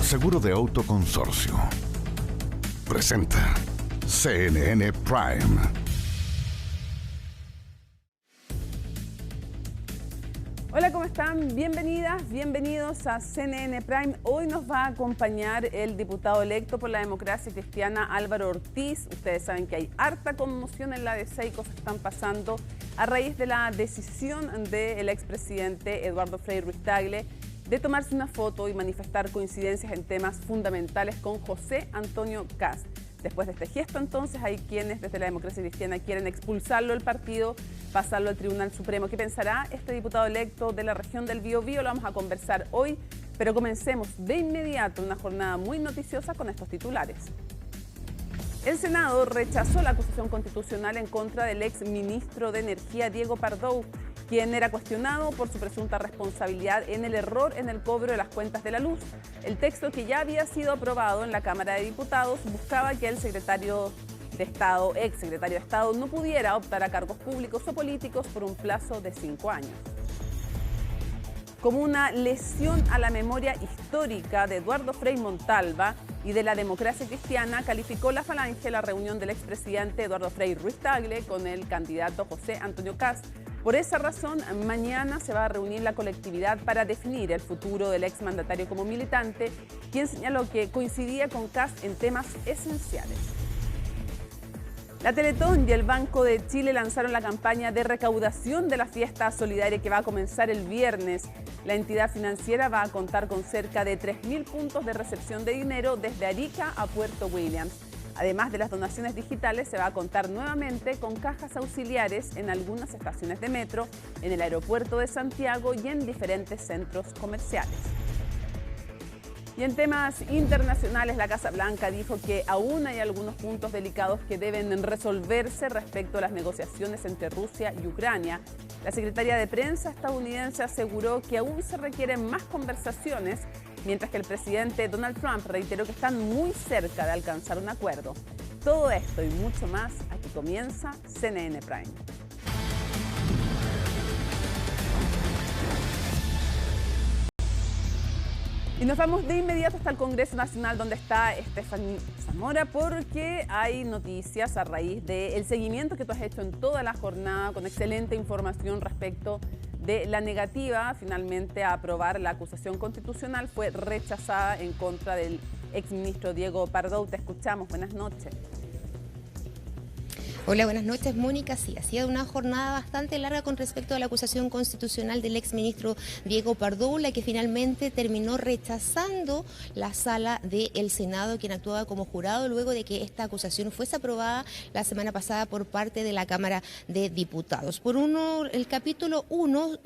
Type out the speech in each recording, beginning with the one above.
Seguro de Auto Consorcio. Presenta CNN Prime. Hola, ¿cómo están? Bienvenidas, bienvenidos a CNN Prime. Hoy nos va a acompañar el diputado electo por la Democracia Cristiana, Álvaro Ortiz. Ustedes saben que hay harta conmoción en la DC y cosas están pasando a raíz de la decisión del expresidente Eduardo Frei Ruiz-Tagle de tomarse una foto y manifestar coincidencias en temas fundamentales con José Antonio Kast. Después de este gesto, entonces, hay quienes desde la Democracia Cristiana quieren expulsarlo del partido, pasarlo al Tribunal Supremo. ¿Qué pensará este diputado electo de la región del Biobío? Lo vamos a conversar hoy, pero comencemos de inmediato una jornada muy noticiosa con estos titulares. El Senado rechazó la acusación constitucional en contra del ex ministro de Energía, Diego Pardo, quien era cuestionado por su presunta responsabilidad en el error en el cobro de las cuentas de la luz. El texto, que ya había sido aprobado en la Cámara de Diputados, buscaba que el exsecretario de Estado no pudiera optar a cargos públicos o políticos por un plazo de 5 años. Como una lesión a la memoria histórica de Eduardo Frei Montalva y de la Democracia Cristiana, calificó la Falange la reunión del expresidente Eduardo Frei Ruiz-Tagle con el candidato José Antonio Kast. Por esa razón, mañana se va a reunir la colectividad para definir el futuro del exmandatario como militante, quien señaló que coincidía con Kast en temas esenciales. La Teletón y el Banco de Chile lanzaron la campaña de recaudación de la fiesta solidaria que va a comenzar el viernes. La entidad financiera va a contar con cerca de 3.000 puntos de recepción de dinero desde Arica a Puerto Williams. Además de las donaciones digitales, se va a contar nuevamente con cajas auxiliares en algunas estaciones de metro, en el aeropuerto de Santiago y en diferentes centros comerciales. Y en temas internacionales, la Casa Blanca dijo que aún hay algunos puntos delicados que deben resolverse respecto a las negociaciones entre Rusia y Ucrania. La secretaria de Prensa estadounidense aseguró que aún se requieren más conversaciones, mientras que el presidente Donald Trump reiteró que están muy cerca de alcanzar un acuerdo. Todo esto y mucho más, aquí comienza CNN Prime. Y nos vamos de inmediato hasta el Congreso Nacional, donde está Estefanía Zamora, porque hay noticias a raíz del seguimiento que tú has hecho en toda la jornada, con excelente información respecto de la negativa finalmente a aprobar la acusación constitucional. Fue rechazada en contra del exministro Diego Pardo. Te escuchamos, buenas noches. Hola, buenas noches, Mónica. Sí, ha sido una jornada bastante larga con respecto a la acusación constitucional del exministro Diego Pardo, la que finalmente terminó rechazando la sala del Senado, quien actuaba como jurado luego de que esta acusación fuese aprobada la semana pasada por parte de la Cámara de Diputados. El capítulo 1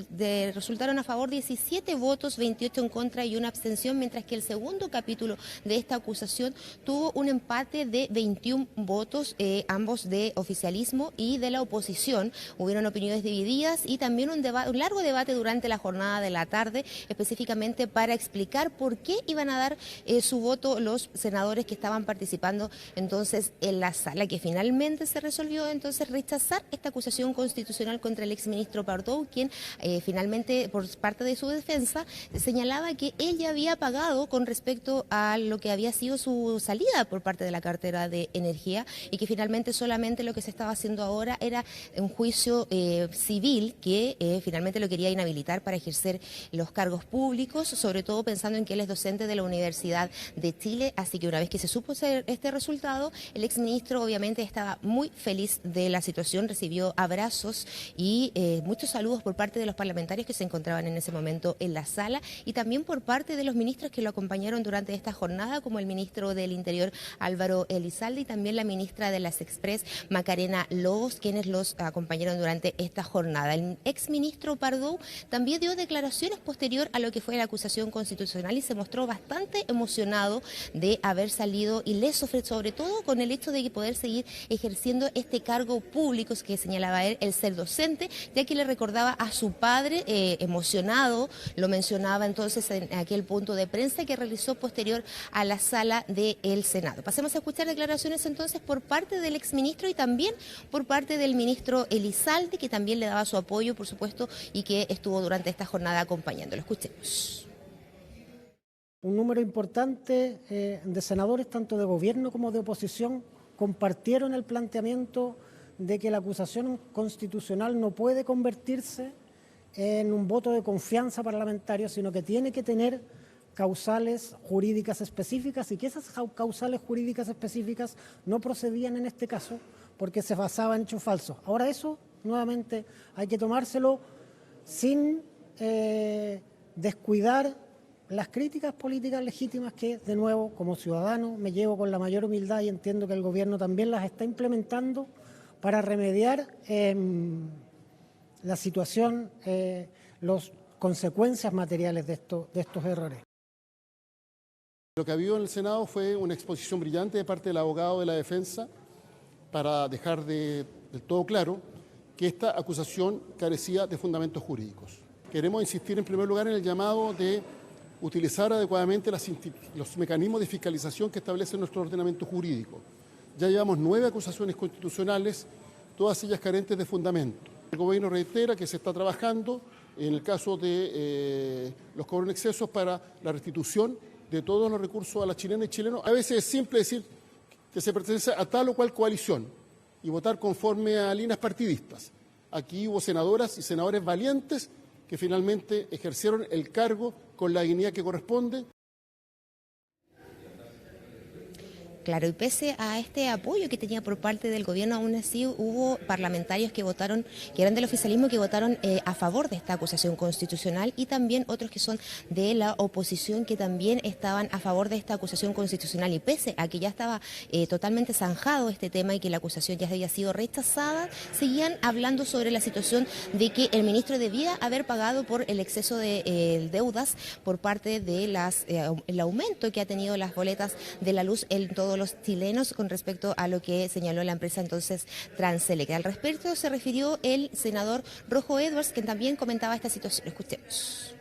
resultaron a favor 17 votos, 28 en contra y una abstención, mientras que el segundo capítulo de esta acusación tuvo un empate de 21 votos, ambos de oficialismo y de la oposición. Hubieron opiniones divididas y también un largo debate durante la jornada de la tarde, específicamente para explicar por qué iban a dar su voto los senadores que estaban participando entonces en la sala, que finalmente se resolvió entonces rechazar esta acusación constitucional contra el exministro Pardo, quien finalmente, por parte de su defensa, señalaba que él ya había pagado con respecto a lo que había sido su salida por parte de la cartera de Energía, y que finalmente solamente lo que se estaba haciendo ahora era un juicio civil que finalmente lo quería inhabilitar para ejercer los cargos públicos, sobre todo pensando en que él es docente de la Universidad de Chile. Así que una vez que se supo este resultado, el exministro obviamente estaba muy feliz de la situación, recibió abrazos y muchos saludos por parte de los parlamentarios que se encontraban en ese momento en la sala, y también por parte de los ministros que lo acompañaron durante esta jornada, como el ministro del Interior Álvaro Elizalde y también la ministra de las Express, Macarena Lobos, quienes los acompañaron durante esta jornada. El exministro Pardo también dio declaraciones posterior a lo que fue la acusación constitucional y se mostró bastante emocionado de haber salido ileso, sobre todo con el hecho de poder seguir ejerciendo este cargo público que señalaba él, el ser docente, ya que le recordaba a su padre, emocionado, lo mencionaba entonces en aquel punto de prensa que realizó posterior a la sala del Senado. Pasemos a escuchar declaraciones entonces por parte del exministro y también por parte del ministro Elizalde, que también le daba su apoyo, por supuesto, y que estuvo durante esta jornada acompañándolo. Escuchemos. Un número importante de senadores, tanto de gobierno como de oposición, compartieron el planteamiento de que la acusación constitucional no puede convertirse en un voto de confianza parlamentario, sino que tiene que tener causales jurídicas específicas y que esas causales jurídicas específicas no procedían en este caso porque se basaba en hechos falsos. Ahora eso, nuevamente, hay que tomárselo sin descuidar las críticas políticas legítimas que, de nuevo, como ciudadano, me llevo con la mayor humildad y entiendo que el gobierno también las está implementando para remediar la situación, las consecuencias materiales de estos errores. Lo que ha habido en el Senado fue una exposición brillante de parte del abogado de la defensa para dejar del todo claro que esta acusación carecía de fundamentos jurídicos. Queremos insistir en primer lugar en el llamado de utilizar adecuadamente los mecanismos de fiscalización que establece nuestro ordenamiento jurídico. Ya llevamos 9 acusaciones constitucionales, todas ellas carentes de fundamento. El gobierno reitera que se está trabajando en el caso de los cobros en excesos para la restitución de todos los recursos a las chilenas y chilenos. A veces es simple decir que se pertenece a tal o cual coalición y votar conforme a líneas partidistas. Aquí hubo senadoras y senadores valientes que finalmente ejercieron el cargo con la dignidad que corresponde. Claro, y pese a este apoyo que tenía por parte del gobierno, aún así hubo parlamentarios que votaron, que eran del oficialismo, que votaron a favor de esta acusación constitucional y también otros que son de la oposición que también estaban a favor de esta acusación constitucional. Y pese a que ya estaba totalmente zanjado este tema y que la acusación ya había sido rechazada, seguían hablando sobre la situación de que el ministro debía haber pagado por el exceso de deudas por parte de el aumento que ha tenido las boletas de la luz en todos los chilenos con respecto a lo que señaló la empresa entonces Transelec. Al respecto se refirió el senador Rojo Edwards, que también comentaba esta situación. Escuchemos.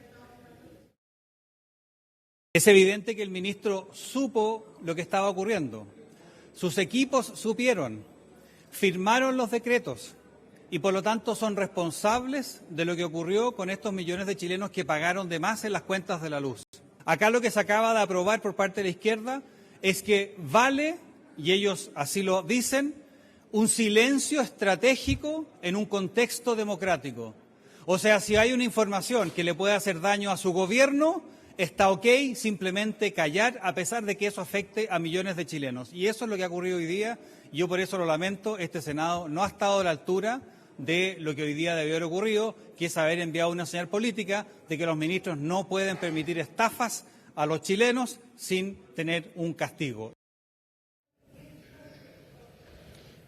Es evidente que el ministro supo lo que estaba ocurriendo. Sus equipos supieron, firmaron los decretos y por lo tanto son responsables de lo que ocurrió con estos millones de chilenos que pagaron de más en las cuentas de la luz. Acá lo que se acaba de aprobar por parte de la izquierda es que vale, y ellos así lo dicen, un silencio estratégico en un contexto democrático. O sea, si hay una información que le puede hacer daño a su gobierno, está ok simplemente callar a pesar de que eso afecte a millones de chilenos. Y eso es lo que ha ocurrido hoy día, y yo por eso lo lamento, este Senado no ha estado a la altura de lo que hoy día debió haber ocurrido, que es haber enviado una señal política de que los ministros no pueden permitir estafas a los chilenos sin tener un castigo.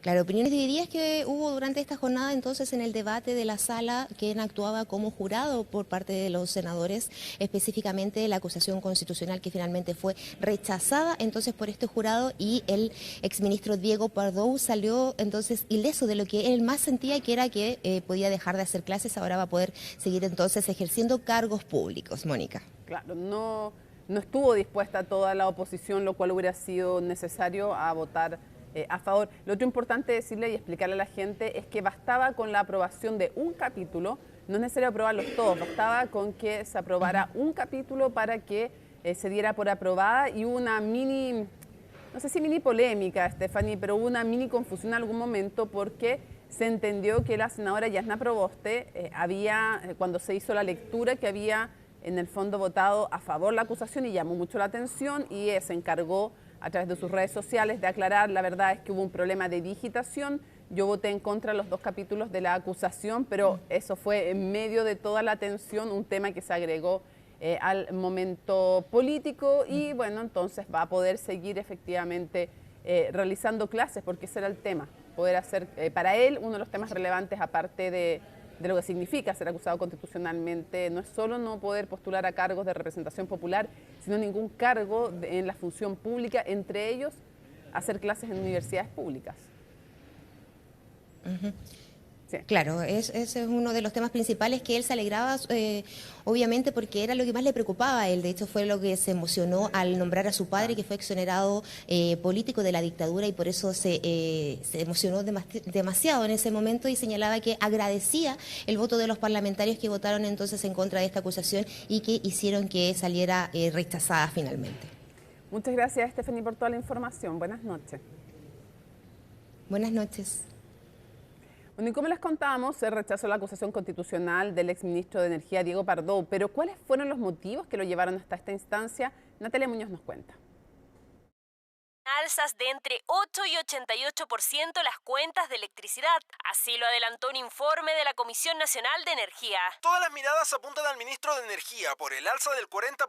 Claro, opiniones divididas que hubo durante esta jornada entonces en el debate de la sala, quien actuaba como jurado por parte de los senadores, específicamente la acusación constitucional que finalmente fue rechazada entonces por este jurado, y el exministro Diego Pardo salió entonces ileso de lo que él más sentía, que era que podía dejar de hacer clases, ahora va a poder seguir entonces ejerciendo cargos públicos. Mónica. Claro, no estuvo dispuesta toda la oposición, lo cual hubiera sido necesario a votar a favor. Lo otro importante decirle y explicarle a la gente es que bastaba con la aprobación de un capítulo, no es necesario aprobarlos todos, bastaba con que se aprobara un capítulo para que se diera por aprobada, y hubo una mini, no sé si mini polémica, Stephanie, pero hubo una mini confusión en algún momento porque se entendió que la senadora Yasna Proboste cuando se hizo la lectura, que había en el fondo votado a favor la acusación, y llamó mucho la atención y se encargó a través de sus redes sociales de aclarar. La verdad es que hubo un problema de digitación, yo voté en contra de los 2 capítulos de la acusación, pero eso fue en medio de toda la tensión, un tema que se agregó al momento político, y bueno, entonces va a poder seguir efectivamente realizando clases, porque ese era el tema, poder hacer para él uno de los temas relevantes, aparte de lo que significa ser acusado constitucionalmente, no es solo no poder postular a cargos de representación popular, sino ningún cargo en la función pública, entre ellos hacer clases en universidades públicas. Sí. Claro, ese es uno de los temas principales que él se alegraba, obviamente, porque era lo que más le preocupaba a él. De hecho, fue lo que se emocionó al nombrar a su padre, que fue exonerado político de la dictadura, y por eso se emocionó demasiado en ese momento y señalaba que agradecía el voto de los parlamentarios que votaron entonces en contra de esta acusación y que hicieron que saliera rechazada finalmente. Muchas gracias, Stephanie, por toda la información. Buenas noches. Buenas noches. Bueno, y como les contábamos, se rechazó la acusación constitucional del exministro de Energía, Diego Pardo, pero ¿cuáles fueron los motivos que lo llevaron hasta esta instancia? Natalia Muñoz nos cuenta. Alzas de entre 8 y 88% las cuentas de electricidad. Así lo adelantó un informe de la Comisión Nacional de Energía. Todas las miradas apuntan al ministro de Energía por el alza del 40%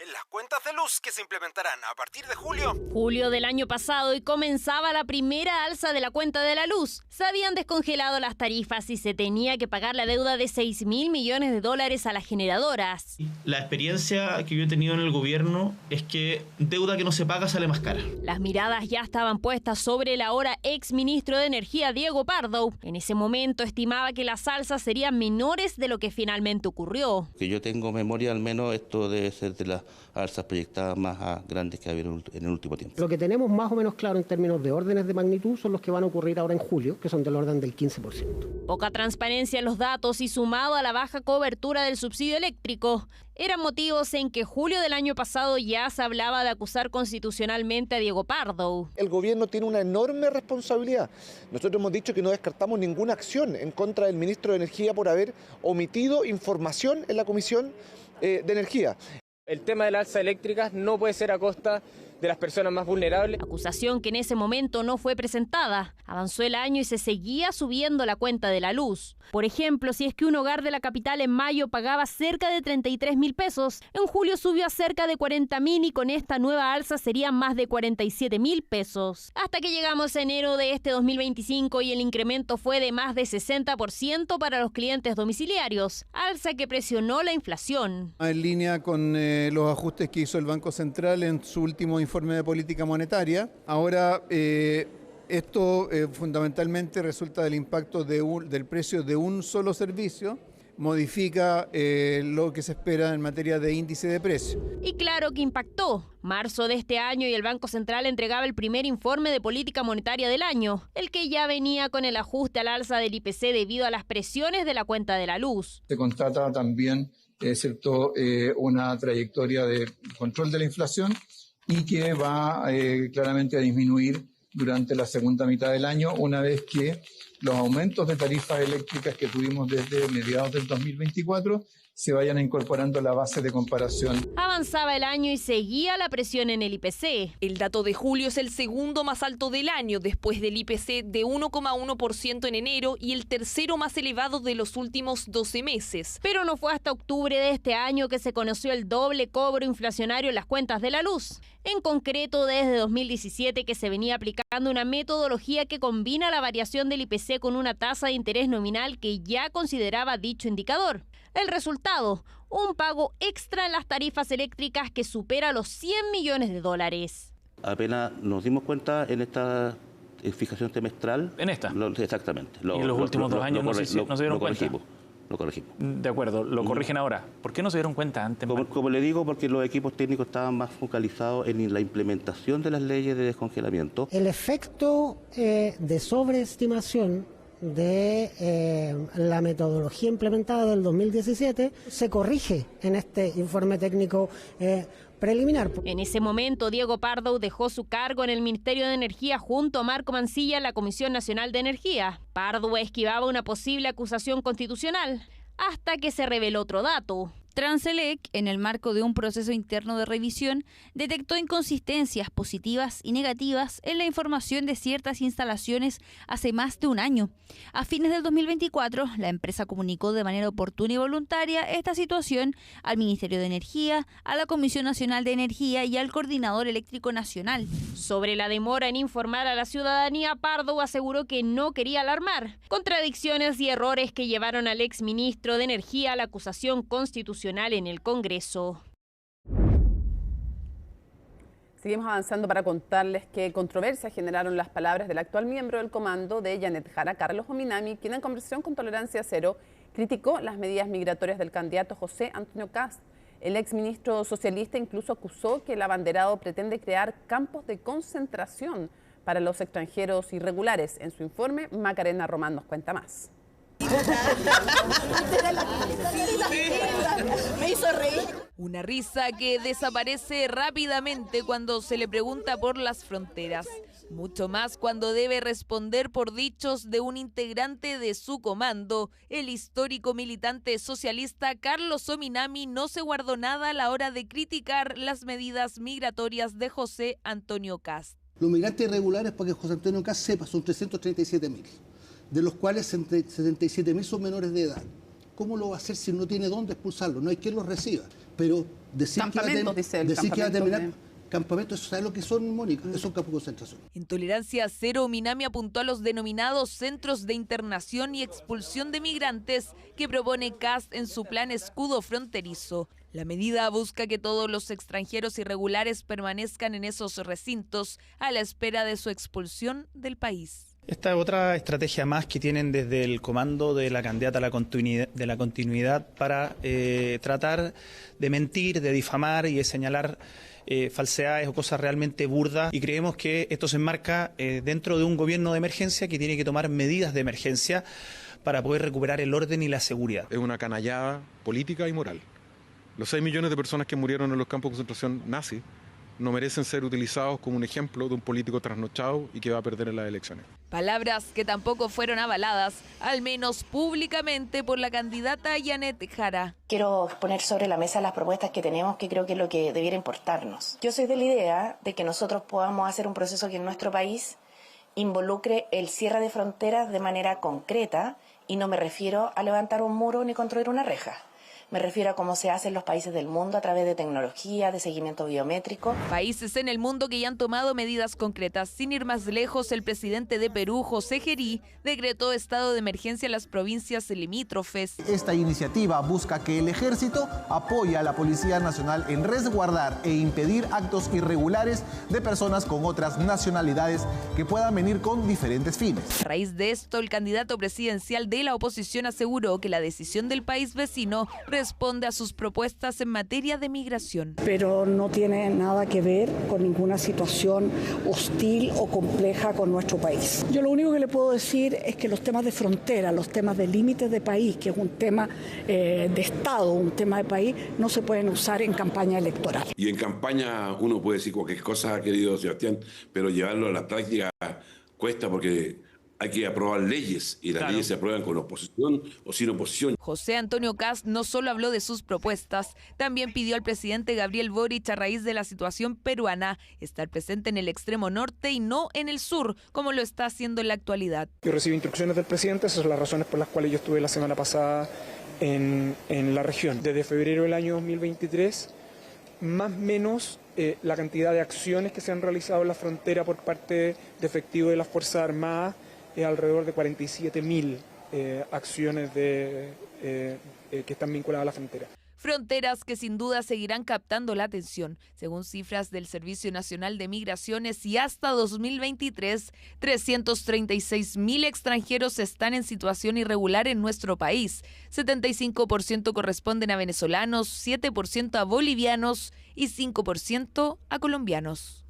en las cuentas de luz que se implementarán a partir de julio. Julio del año pasado y comenzaba la primera alza de la cuenta de la luz. Se habían descongelado las tarifas y se tenía que pagar la deuda de $6.000 millones a las generadoras. La experiencia que yo he tenido en el gobierno es que deuda que no se paga sale más cara. Las miradas ya estaban puestas sobre el ahora exministro de Energía, Diego Pardo. En ese momento estimaba que las alzas serían menores de lo que finalmente ocurrió. Que yo tengo memoria, al menos esto debe ser de las alzas proyectadas más grandes que ha habido en el último tiempo. Lo que tenemos más o menos claro en términos de órdenes de magnitud son los que van a ocurrir ahora en julio, que son del orden del 15%. Poca transparencia en los datos y sumado a la baja cobertura del subsidio eléctrico, eran motivos en que julio del año pasado ya se hablaba de acusar constitucionalmente a Diego Pardo. El gobierno tiene una enorme responsabilidad. Nosotros hemos dicho que no descartamos ninguna acción en contra del ministro de Energía por haber omitido información en la Comisión de Energía. El tema de la alza eléctrica no puede ser a costa de las personas más vulnerables. Acusación que en ese momento no fue presentada. Avanzó el año y se seguía subiendo la cuenta de la luz. Por ejemplo, si es que un hogar de la capital en mayo pagaba cerca de 33.000 pesos, en julio subió a cerca de 40.000 y con esta nueva alza serían más de 47.000 pesos. Hasta que llegamos a enero de este 2025 y el incremento fue de más de 60% para los clientes domiciliarios, alza que presionó la inflación. En línea con los ajustes que hizo el Banco Central en su último informe de política monetaria. Ahora, esto fundamentalmente resulta del impacto del precio de un solo servicio, modifica lo que se espera en materia de índice de precio. Y claro que impactó. Marzo de este año y el Banco Central entregaba el primer informe de política monetaria del año, el que ya venía con el ajuste al alza del IPC debido a las presiones de la cuenta de la luz. Se constata también, una trayectoria de control de la inflación y que va claramente a disminuir durante la segunda mitad del año, una vez que los aumentos de tarifas eléctricas que tuvimos desde mediados del 2024 se vayan incorporando a la base de comparación. Avanzaba el año y seguía la presión en el IPC. El dato de julio es el segundo más alto del año, después del IPC de 1,1% en enero y el tercero más elevado de los últimos 12 meses. Pero no fue hasta octubre de este año que se conoció el doble cobro inflacionario en las cuentas de la luz. En concreto, desde 2017 que se venía aplicando una metodología que combina la variación del IPC con una tasa de interés nominal que ya consideraba dicho indicador. El resultado, un pago extra en las tarifas eléctricas que supera los $100 millones. Apenas nos dimos cuenta en esta fijación trimestral. ¿En esta? Exactamente. ¿Y en los últimos 2 años no se dieron cuenta? Lo corregimos. De acuerdo, lo corrigen ahora. ¿Por qué no se dieron cuenta antes? Como le digo, porque los equipos técnicos estaban más focalizados en la implementación de las leyes de descongelamiento. El efecto de sobreestimación de la metodología implementada del 2017 se corrige en este informe técnico preliminar. En ese momento, Diego Pardo dejó su cargo en el Ministerio de Energía junto a Marco Mancilla en la Comisión Nacional de Energía. Pardo esquivaba una posible acusación constitucional hasta que se reveló otro dato. Transelec, en el marco de un proceso interno de revisión, detectó inconsistencias positivas y negativas en la información de ciertas instalaciones hace más de un año. A fines del 2024, la empresa comunicó de manera oportuna y voluntaria esta situación al Ministerio de Energía, a la Comisión Nacional de Energía y al Coordinador Eléctrico Nacional. Sobre la demora en informar a la ciudadanía, Pardo aseguró que no quería alarmar. Contradicciones y errores que llevaron al exministro de Energía a la acusación constitucional en el Congreso. Seguimos avanzando para contarles qué controversia generaron las palabras del actual miembro del comando de Janet Jara, Carlos Ominami, quien en conversación con Tolerancia Cero criticó las medidas migratorias del candidato José Antonio Kast. El exministro socialista incluso acusó que el abanderado pretende crear campos de concentración para los extranjeros irregulares. En su informe, Macarena Román nos cuenta más. Me hizo reír. Una risa que desaparece rápidamente cuando se le pregunta por las fronteras. Mucho más cuando debe responder por dichos de un integrante de su comando. El histórico militante socialista Carlos Ominami no se guardó nada a la hora de criticar las medidas migratorias de José Antonio Kast. Los migrantes irregulares, para que José Antonio Kast sepa, son 337.000, de los cuales 77.000 son menores de edad. ¿Cómo lo va a hacer si no tiene dónde expulsarlos? No hay quien los reciba. Pero decir que va a terminar campamentos, ¿sabes lo que son, Mónica? Son campos de concentración. En Tolerancia Cero, Ominami apuntó a los denominados centros de internación y expulsión de migrantes que propone Kast en su plan escudo fronterizo. La medida busca que todos los extranjeros irregulares permanezcan en esos recintos a la espera de su expulsión del país. Esta es otra estrategia más que tienen desde el comando de la candidata a la continuidad para tratar de mentir, de difamar y de señalar falsedades o cosas realmente burdas, y creemos que esto se enmarca dentro de un gobierno de emergencia que tiene que tomar medidas de emergencia para poder recuperar el orden y la seguridad. Es una canallada política y moral. Los 6 millones de personas que murieron en los campos de concentración nazis no merecen ser utilizados como un ejemplo de un político trasnochado y que va a perder en las elecciones. Palabras que tampoco fueron avaladas, al menos públicamente, por la candidata Janet Jara. Quiero poner sobre la mesa las propuestas que tenemos, que creo que es lo que debiera importarnos. Yo soy de la idea de que nosotros podamos hacer un proceso que en nuestro país involucre el cierre de fronteras de manera concreta, y no me refiero a levantar un muro ni construir una reja. Me refiero a cómo se hace en los países del mundo a través de tecnología, de seguimiento biométrico. Países en el mundo que ya han tomado medidas concretas. Sin ir más lejos, el presidente de Perú, José Gerí, decretó estado de emergencia en las provincias limítrofes. Esta iniciativa busca que el ejército apoye a la Policía Nacional en resguardar e impedir actos irregulares de personas con otras nacionalidades que puedan venir con diferentes fines. A raíz de esto, el candidato presidencial de la oposición aseguró que la decisión del país vecino responde a sus propuestas en materia de migración. Pero no tiene nada que ver con ninguna situación hostil o compleja con nuestro país. Yo lo único que le puedo decir es que los temas de frontera, los temas de límites de país, que es un tema de Estado, un tema de país, no se pueden usar en campaña electoral. Y en campaña uno puede decir cualquier cosa, querido Sebastián, pero llevarlo a la práctica cuesta, porque hay que aprobar leyes, y las leyes se aprueban con oposición o sin oposición. José Antonio Kast no solo habló de sus propuestas, también pidió al presidente Gabriel Boric, a raíz de la situación peruana, estar presente en el extremo norte y no en el sur, como lo está haciendo en la actualidad. Yo recibí instrucciones del presidente, esas son las razones por las cuales yo estuve la semana pasada en la región. Desde febrero del año 2023, más o menos la cantidad de acciones que se han realizado en la frontera por parte de efectivos de las Fuerzas Armadas es alrededor de 47.000 acciones que están vinculadas a la frontera. Fronteras que sin duda seguirán captando la atención. Según cifras del Servicio Nacional de Migraciones, y hasta 2023, 336.000 extranjeros están en situación irregular en nuestro país. 75% corresponden a venezolanos, 7% a bolivianos y 5% a colombianos.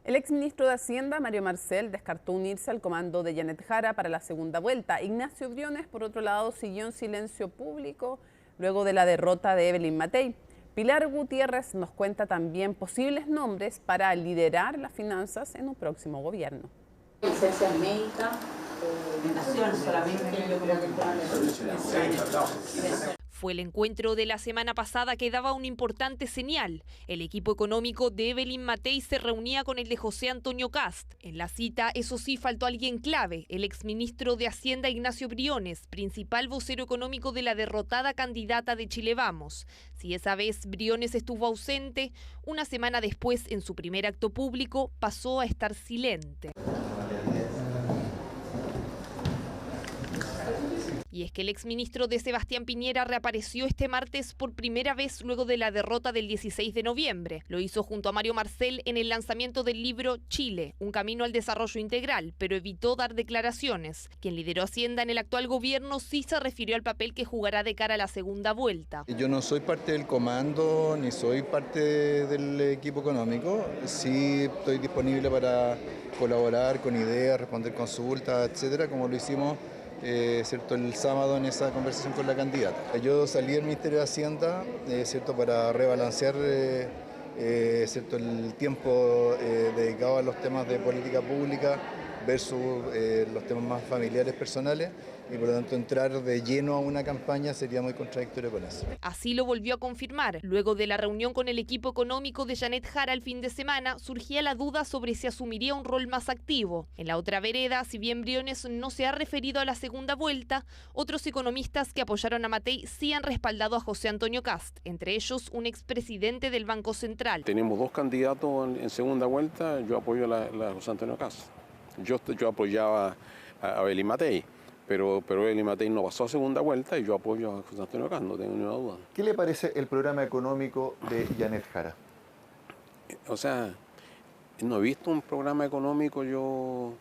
El exministro de Hacienda, Mario Marcel, descartó unirse al comando de Janet Jara para la segunda vuelta. Ignacio Briones, por otro lado, siguió en silencio público luego de la derrota de Evelyn Matei. Pilar Gutiérrez nos cuenta también posibles nombres para liderar las finanzas en un próximo gobierno. Licencia médica, solamente yo creo que Fue el encuentro de la semana pasada que daba una importante señal. El equipo económico de Evelyn Matei se reunía con el de José Antonio Kast. En la cita, eso sí, faltó alguien clave, el exministro de Hacienda Ignacio Briones, principal vocero económico de la derrotada candidata de Chile Vamos. Si esa vez Briones estuvo ausente, una semana después, en su primer acto público, pasó a estar silente. Y es que el exministro de Sebastián Piñera reapareció este martes por primera vez luego de la derrota del 16 de noviembre. Lo hizo junto a Mario Marcel en el lanzamiento del libro Chile, un camino al desarrollo integral, pero evitó dar declaraciones. Quien lideró Hacienda en el actual gobierno sí se refirió al papel que jugará de cara a la segunda vuelta. Yo no soy parte del comando ni soy parte del equipo económico. Sí estoy disponible para colaborar con ideas, responder consultas, etcétera, como lo hicimos ¿cierto? El sábado en esa conversación con la candidata. Yo salí del Ministerio de Hacienda ¿cierto? Para rebalancear ¿cierto? El tiempo dedicado a los temas de política pública versus los temas más familiares, personales, y por lo tanto entrar de lleno a una campaña sería muy contradictorio con eso. Así lo volvió a confirmar. Luego de la reunión con el equipo económico de Janet Jara el fin de semana, surgía la duda sobre si asumiría un rol más activo. En la otra vereda, si bien Briones no se ha referido a la segunda vuelta, otros economistas que apoyaron a Matei sí han respaldado a José Antonio Kast, entre ellos un expresidente del Banco Central. Tenemos dos candidatos en segunda vuelta, yo apoyo a la José Antonio Kast. Yo apoyaba a Evelyn Matei. Pero Evelyn Matei no pasó a segunda vuelta y yo apoyo a José Antonio Kast, no tengo ninguna duda. ¿Qué le parece el programa económico de Janet Jara? O sea, no he visto un programa económico yo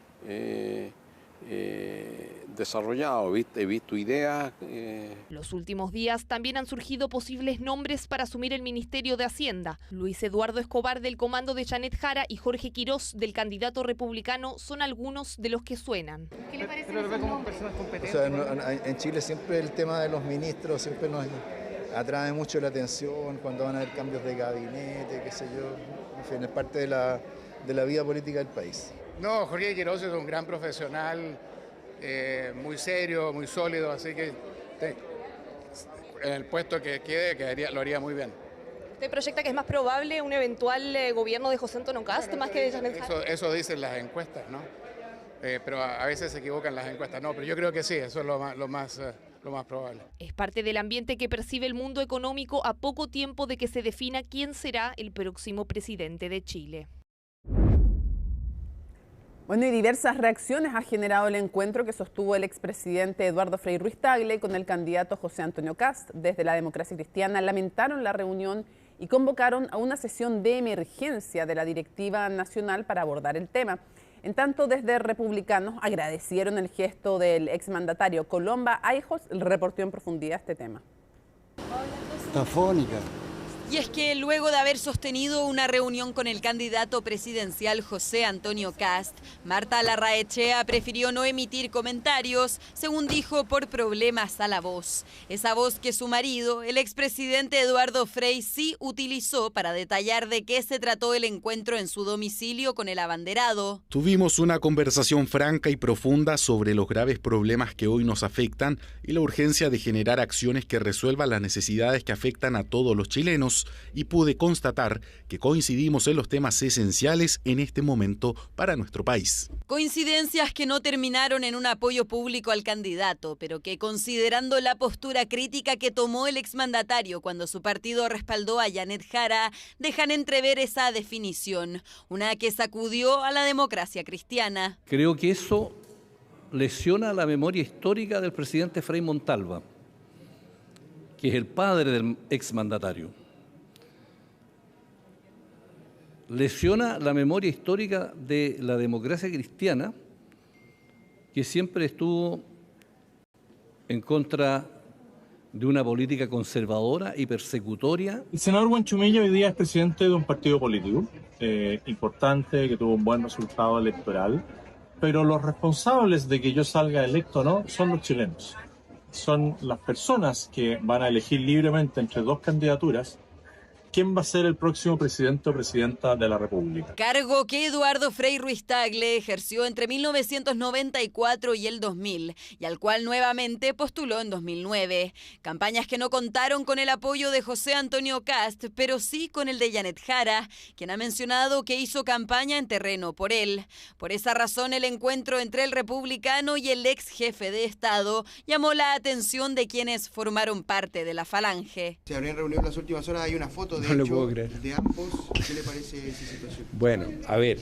desarrollado, he visto ideas. Los últimos días también han surgido posibles nombres para asumir el Ministerio de Hacienda. Luis Eduardo Escobar del comando de Janet Jara y Jorge Quirós del candidato republicano son algunos de los que suenan. ¿Qué le parece como personas competentes? O sea, en Chile siempre el tema de los ministros siempre nos atrae mucho la atención cuando van a haber cambios de gabinete, qué sé yo. En fin, es parte de la vida política del país. No, Jorge Quirós es un gran profesional, muy serio, muy sólido, así que en el puesto que quede lo haría muy bien. ¿Usted proyecta que es más probable un eventual gobierno de José Antonio Kast más que de Janet Jara? Eso dicen las encuestas, ¿no? Pero a veces se equivocan las encuestas. No, pero yo creo que sí, eso es lo más probable. Es parte del ambiente que percibe el mundo económico a poco tiempo de que se defina quién será el próximo presidente de Chile. Bueno, y diversas reacciones ha generado el encuentro que sostuvo el expresidente Eduardo Frei Ruiz-Tagle con el candidato José Antonio Kast. Desde la Democracia Cristiana lamentaron la reunión y convocaron a una sesión de emergencia de la directiva nacional para abordar el tema. En tanto, desde Republicanos agradecieron el gesto del exmandatario. Colomba Aijos reportó en profundidad este tema. Está fónica. Y es que luego de haber sostenido una reunión con el candidato presidencial José Antonio Kast, Marta Larraechea prefirió no emitir comentarios, según dijo, por problemas a la voz. Esa voz que su marido, el expresidente Eduardo Frei, sí utilizó para detallar de qué se trató el encuentro en su domicilio con el abanderado. Tuvimos una conversación franca y profunda sobre los graves problemas que hoy nos afectan y la urgencia de generar acciones que resuelvan las necesidades que afectan a todos los chilenos. Y pude constatar que coincidimos en los temas esenciales en este momento para nuestro país. Coincidencias que no terminaron en un apoyo público al candidato, pero que, considerando la postura crítica que tomó el exmandatario cuando su partido respaldó a Janet Jara, dejan entrever esa definición, una que sacudió a la Democracia Cristiana. Creo que eso lesiona la memoria histórica del presidente Frei Montalva, que es el padre del exmandatario. Lesiona la memoria histórica de la Democracia Cristiana, que siempre estuvo en contra de una política conservadora y persecutoria. El senador Huanchumilla hoy día es presidente de un partido político importante, que tuvo un buen resultado electoral, pero los responsables de que yo salga electo o no son los chilenos. Son las personas que van a elegir libremente entre dos candidaturas quién va a ser el próximo presidente o presidenta de la República. Cargo que Eduardo Frei Ruiz-Tagle ejerció entre 1994 y el 2000, y al cual nuevamente postuló en 2009. Campañas que no contaron con el apoyo de José Antonio Kast, pero sí con el de Janet Jara, quien ha mencionado que hizo campaña en terreno por él. Por esa razón, el encuentro entre el republicano y el ex jefe de Estado llamó la atención de quienes formaron parte de la Falange. Se habrían reunido en las últimas horas, hay una foto no lo puedo creer. De ambos. ¿Qué le parece esa situación? Bueno, a ver,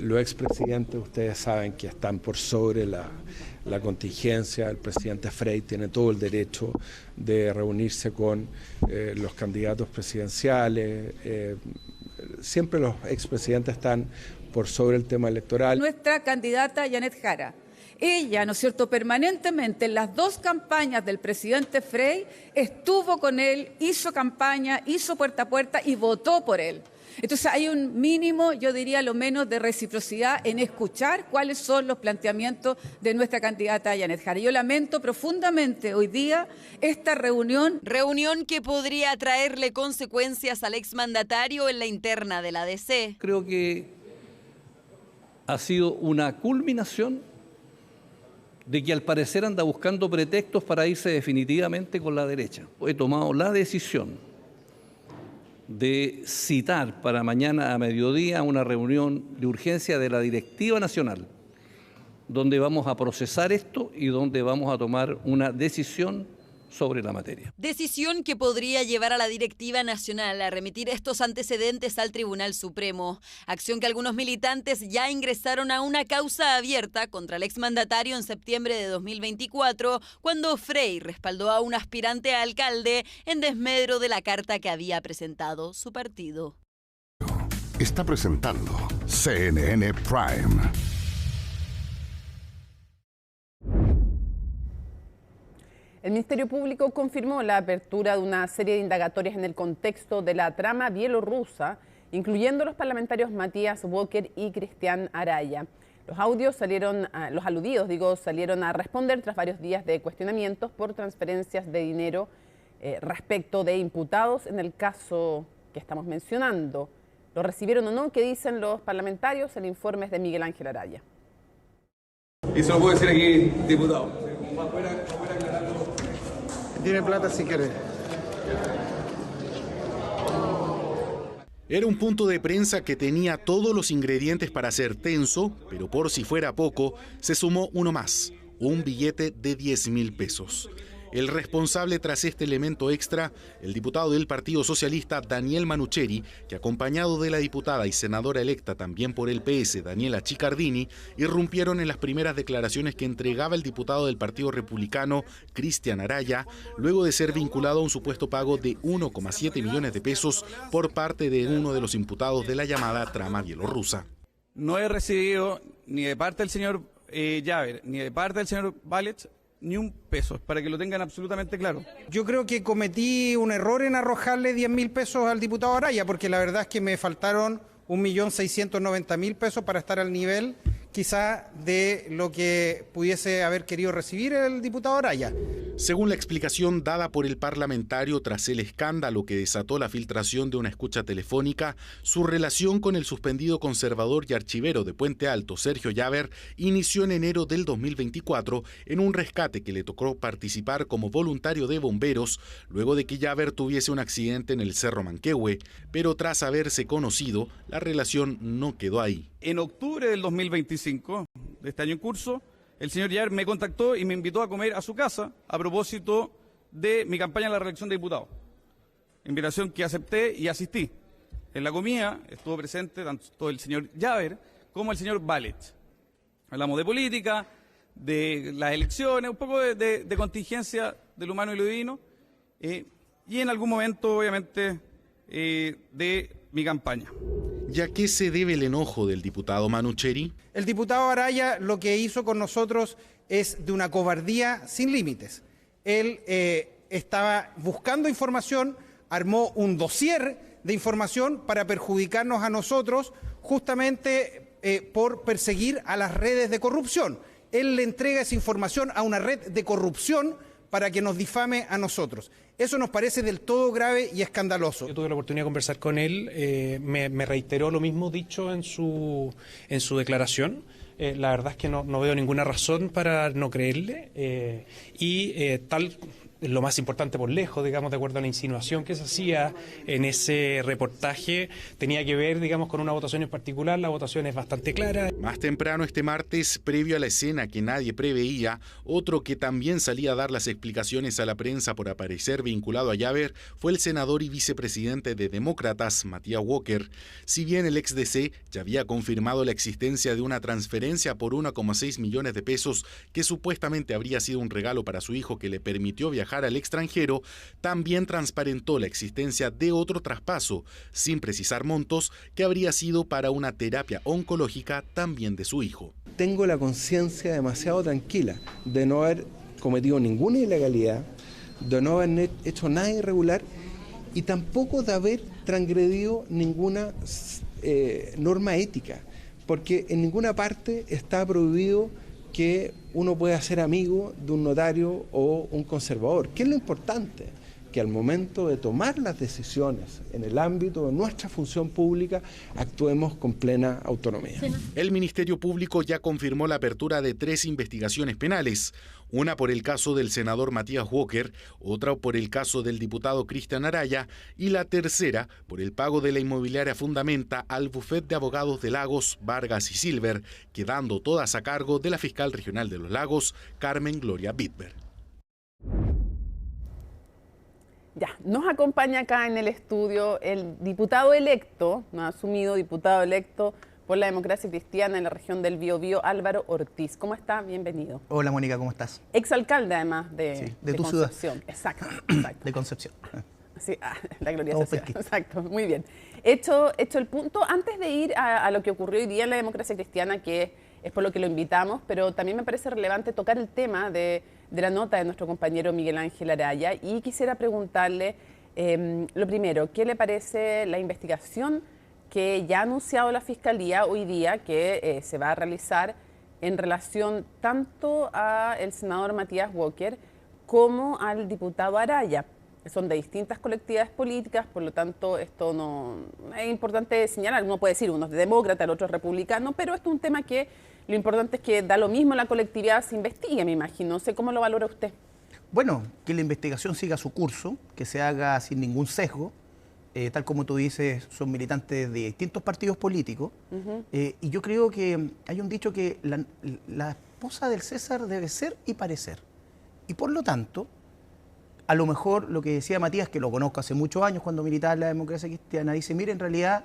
los expresidentes ustedes saben que están por sobre la contingencia, el presidente Frey tiene todo el derecho de reunirse con los candidatos presidenciales. Siempre los expresidentes están por sobre el tema electoral. Nuestra candidata Janet Jara, ella, ¿no es cierto?, permanentemente en las dos campañas del presidente Frey estuvo con él, hizo campaña, hizo puerta a puerta y votó por él. Entonces hay un mínimo, yo diría lo menos, de reciprocidad en escuchar cuáles son los planteamientos de nuestra candidata Janet Jara. Yo lamento profundamente hoy día esta reunión. Reunión que podría traerle consecuencias al exmandatario en la interna de la DC. Creo que ha sido una culminación de que al parecer anda buscando pretextos para irse definitivamente con la derecha. He tomado la decisión de citar para mañana a mediodía una reunión de urgencia de la Directiva Nacional, donde vamos a procesar esto y donde vamos a tomar una decisión sobre la materia. Decisión que podría llevar a la Directiva Nacional a remitir estos antecedentes al Tribunal Supremo. Acción que algunos militantes ya ingresaron a una causa abierta contra el exmandatario en septiembre de 2024, cuando Frey respaldó a un aspirante a alcalde en desmedro de la carta que había presentado su partido. Está presentando CNN Prime. El Ministerio Público confirmó la apertura de una serie de indagatorias en el contexto de la trama bielorrusa, incluyendo los parlamentarios Matías Walker y Cristian Araya. Los aludidos salieron a responder tras varios días de cuestionamientos por transferencias de dinero respecto de imputados en el caso que estamos mencionando. ¿Lo recibieron o no? ¿Qué dicen los parlamentarios? El informe es de Miguel Ángel Araya. Y se lo puedo decir aquí, diputado. Tiene plata si quiere. Era un punto de prensa que tenía todos los ingredientes para ser tenso, pero por si fuera poco, se sumó uno más, un billete de 10.000 pesos. El responsable tras este elemento extra, el diputado del Partido Socialista Daniel Manucheri, que acompañado de la diputada y senadora electa también por el PS, Daniela Chiccardini, irrumpieron en las primeras declaraciones que entregaba el diputado del Partido Republicano, Cristian Araya, luego de ser vinculado a un supuesto pago de 1,7 millones de pesos por parte de uno de los imputados de la llamada trama bielorrusa. No he recibido ni de parte del señor Javer, ni de parte del señor Balet, ni un peso, para que lo tengan absolutamente claro. Yo creo que cometí un error en arrojarle 10.000 pesos al diputado Araya, porque la verdad es que me faltaron 1.690.000 pesos para estar al nivel quizá de lo que pudiese haber querido recibir el diputado Araya. Según la explicación dada por el parlamentario tras el escándalo que desató la filtración de una escucha telefónica, su relación con el suspendido conservador y archivero de Puente Alto, Sergio Javer, inició en enero del 2024 en un rescate que le tocó participar como voluntario de bomberos luego de que Javer tuviese un accidente en el Cerro Manquehue, pero tras haberse conocido, la relación no quedó ahí. En octubre del 2025, de este año en curso, el señor Javer me contactó y me invitó a comer a su casa a propósito de mi campaña en la reelección de diputado. Invitación que acepté y asistí. En la comida estuvo presente tanto el señor Javer como el señor Balet. Hablamos de política, de las elecciones, un poco de contingencia del humano y lo divino, y en algún momento, obviamente, de mi campaña. ¿Y a qué se debe el enojo del diputado Manucheri? El diputado Araya lo que hizo con nosotros es de una cobardía sin límites. Él estaba buscando información, armó un dossier de información para perjudicarnos a nosotros justamente por perseguir a las redes de corrupción. Él le entrega esa información a una red de corrupción para que nos difame a nosotros. Eso nos parece del todo grave y escandaloso. Yo tuve la oportunidad de conversar con él, me reiteró lo mismo dicho en su declaración. La verdad es que no veo ninguna razón para no creerle y tal lo más importante por lejos, digamos, de acuerdo a la insinuación que se hacía en ese reportaje, tenía que ver, digamos, con una votación en particular. La votación es bastante clara. Más temprano este martes, previo a la escena que nadie preveía, otro que también salía a dar las explicaciones a la prensa por aparecer vinculado a Yabber fue el senador y vicepresidente de Demócratas, Matías Walker. Si bien el ex DC ya había confirmado la existencia de una transferencia por 1,6 millones de pesos que supuestamente habría sido un regalo para su hijo que le permitió viajar al extranjero, también transparentó la existencia de otro traspaso, sin precisar montos, que habría sido para una terapia oncológica también de su hijo. Tengo la conciencia demasiado tranquila de no haber cometido ninguna ilegalidad, de no haber hecho nada irregular y tampoco de haber transgredido ninguna norma ética, porque en ninguna parte está prohibido que uno pueda ser amigo de un notario o un conservador. ¿Qué es lo importante? Que al momento de tomar las decisiones en el ámbito de nuestra función pública actuemos con plena autonomía. El Ministerio Público ya confirmó la apertura de 3 investigaciones penales, una por el caso del senador Matías Walker, otra por el caso del diputado Cristian Araya y la tercera por el pago de la inmobiliaria Fundamenta al bufete de abogados de Lagos, Vargas y Silver, quedando todas a cargo de la fiscal regional de Los Lagos, Carmen Gloria Bitber. Ya, nos acompaña acá en el estudio el diputado electo, no ha asumido diputado electo por la Democracia Cristiana en la región del Biobío, Álvaro Ortiz. ¿Cómo está? Bienvenido. Hola, Mónica, ¿cómo estás? Exalcalde, además, de tu Concepción. ciudad. Exacto. De Concepción. Sí, la gloriosa ciudad. Exacto, muy bien. Hecho el punto, antes de ir a lo que ocurrió hoy día en la Democracia Cristiana, que es por lo que lo invitamos, pero también me parece relevante tocar el tema de la nota de nuestro compañero Miguel Ángel Araya, y quisiera preguntarle, lo primero, ¿qué le parece la investigación que ya ha anunciado la Fiscalía hoy día que se va a realizar en relación tanto al senador Matías Walker como al diputado Araya? Son de distintas colectividades políticas, por lo tanto esto no es importante señalar. Uno puede decir, uno es demócrata, el otro es republicano, pero esto es un tema que lo importante es que da lo mismo la colectividad, se investigue, me imagino. No sé cómo lo valora usted. Bueno, que la investigación siga su curso, que se haga sin ningún sesgo. Tal como tú dices, son militantes de distintos partidos políticos. Y yo creo que hay un dicho que la esposa del César debe ser y parecer. Y por lo tanto, a lo mejor lo que decía Matías, que lo conozco hace muchos años cuando militaba en la Democracia Cristiana, dice, mire, en realidad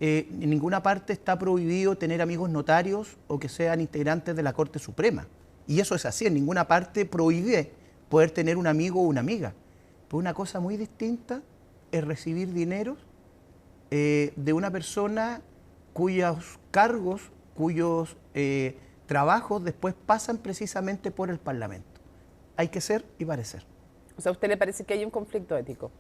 en ninguna parte está prohibido tener amigos notarios o que sean integrantes de la Corte Suprema. Y eso es así, en ninguna parte prohíbe poder tener un amigo o una amiga. Pero una cosa muy distinta es recibir dineros de una persona cuyos cargos, cuyos trabajos después pasan precisamente por el Parlamento. Hay que ser y parecer. O sea, ¿a usted le parece que hay un conflicto ético?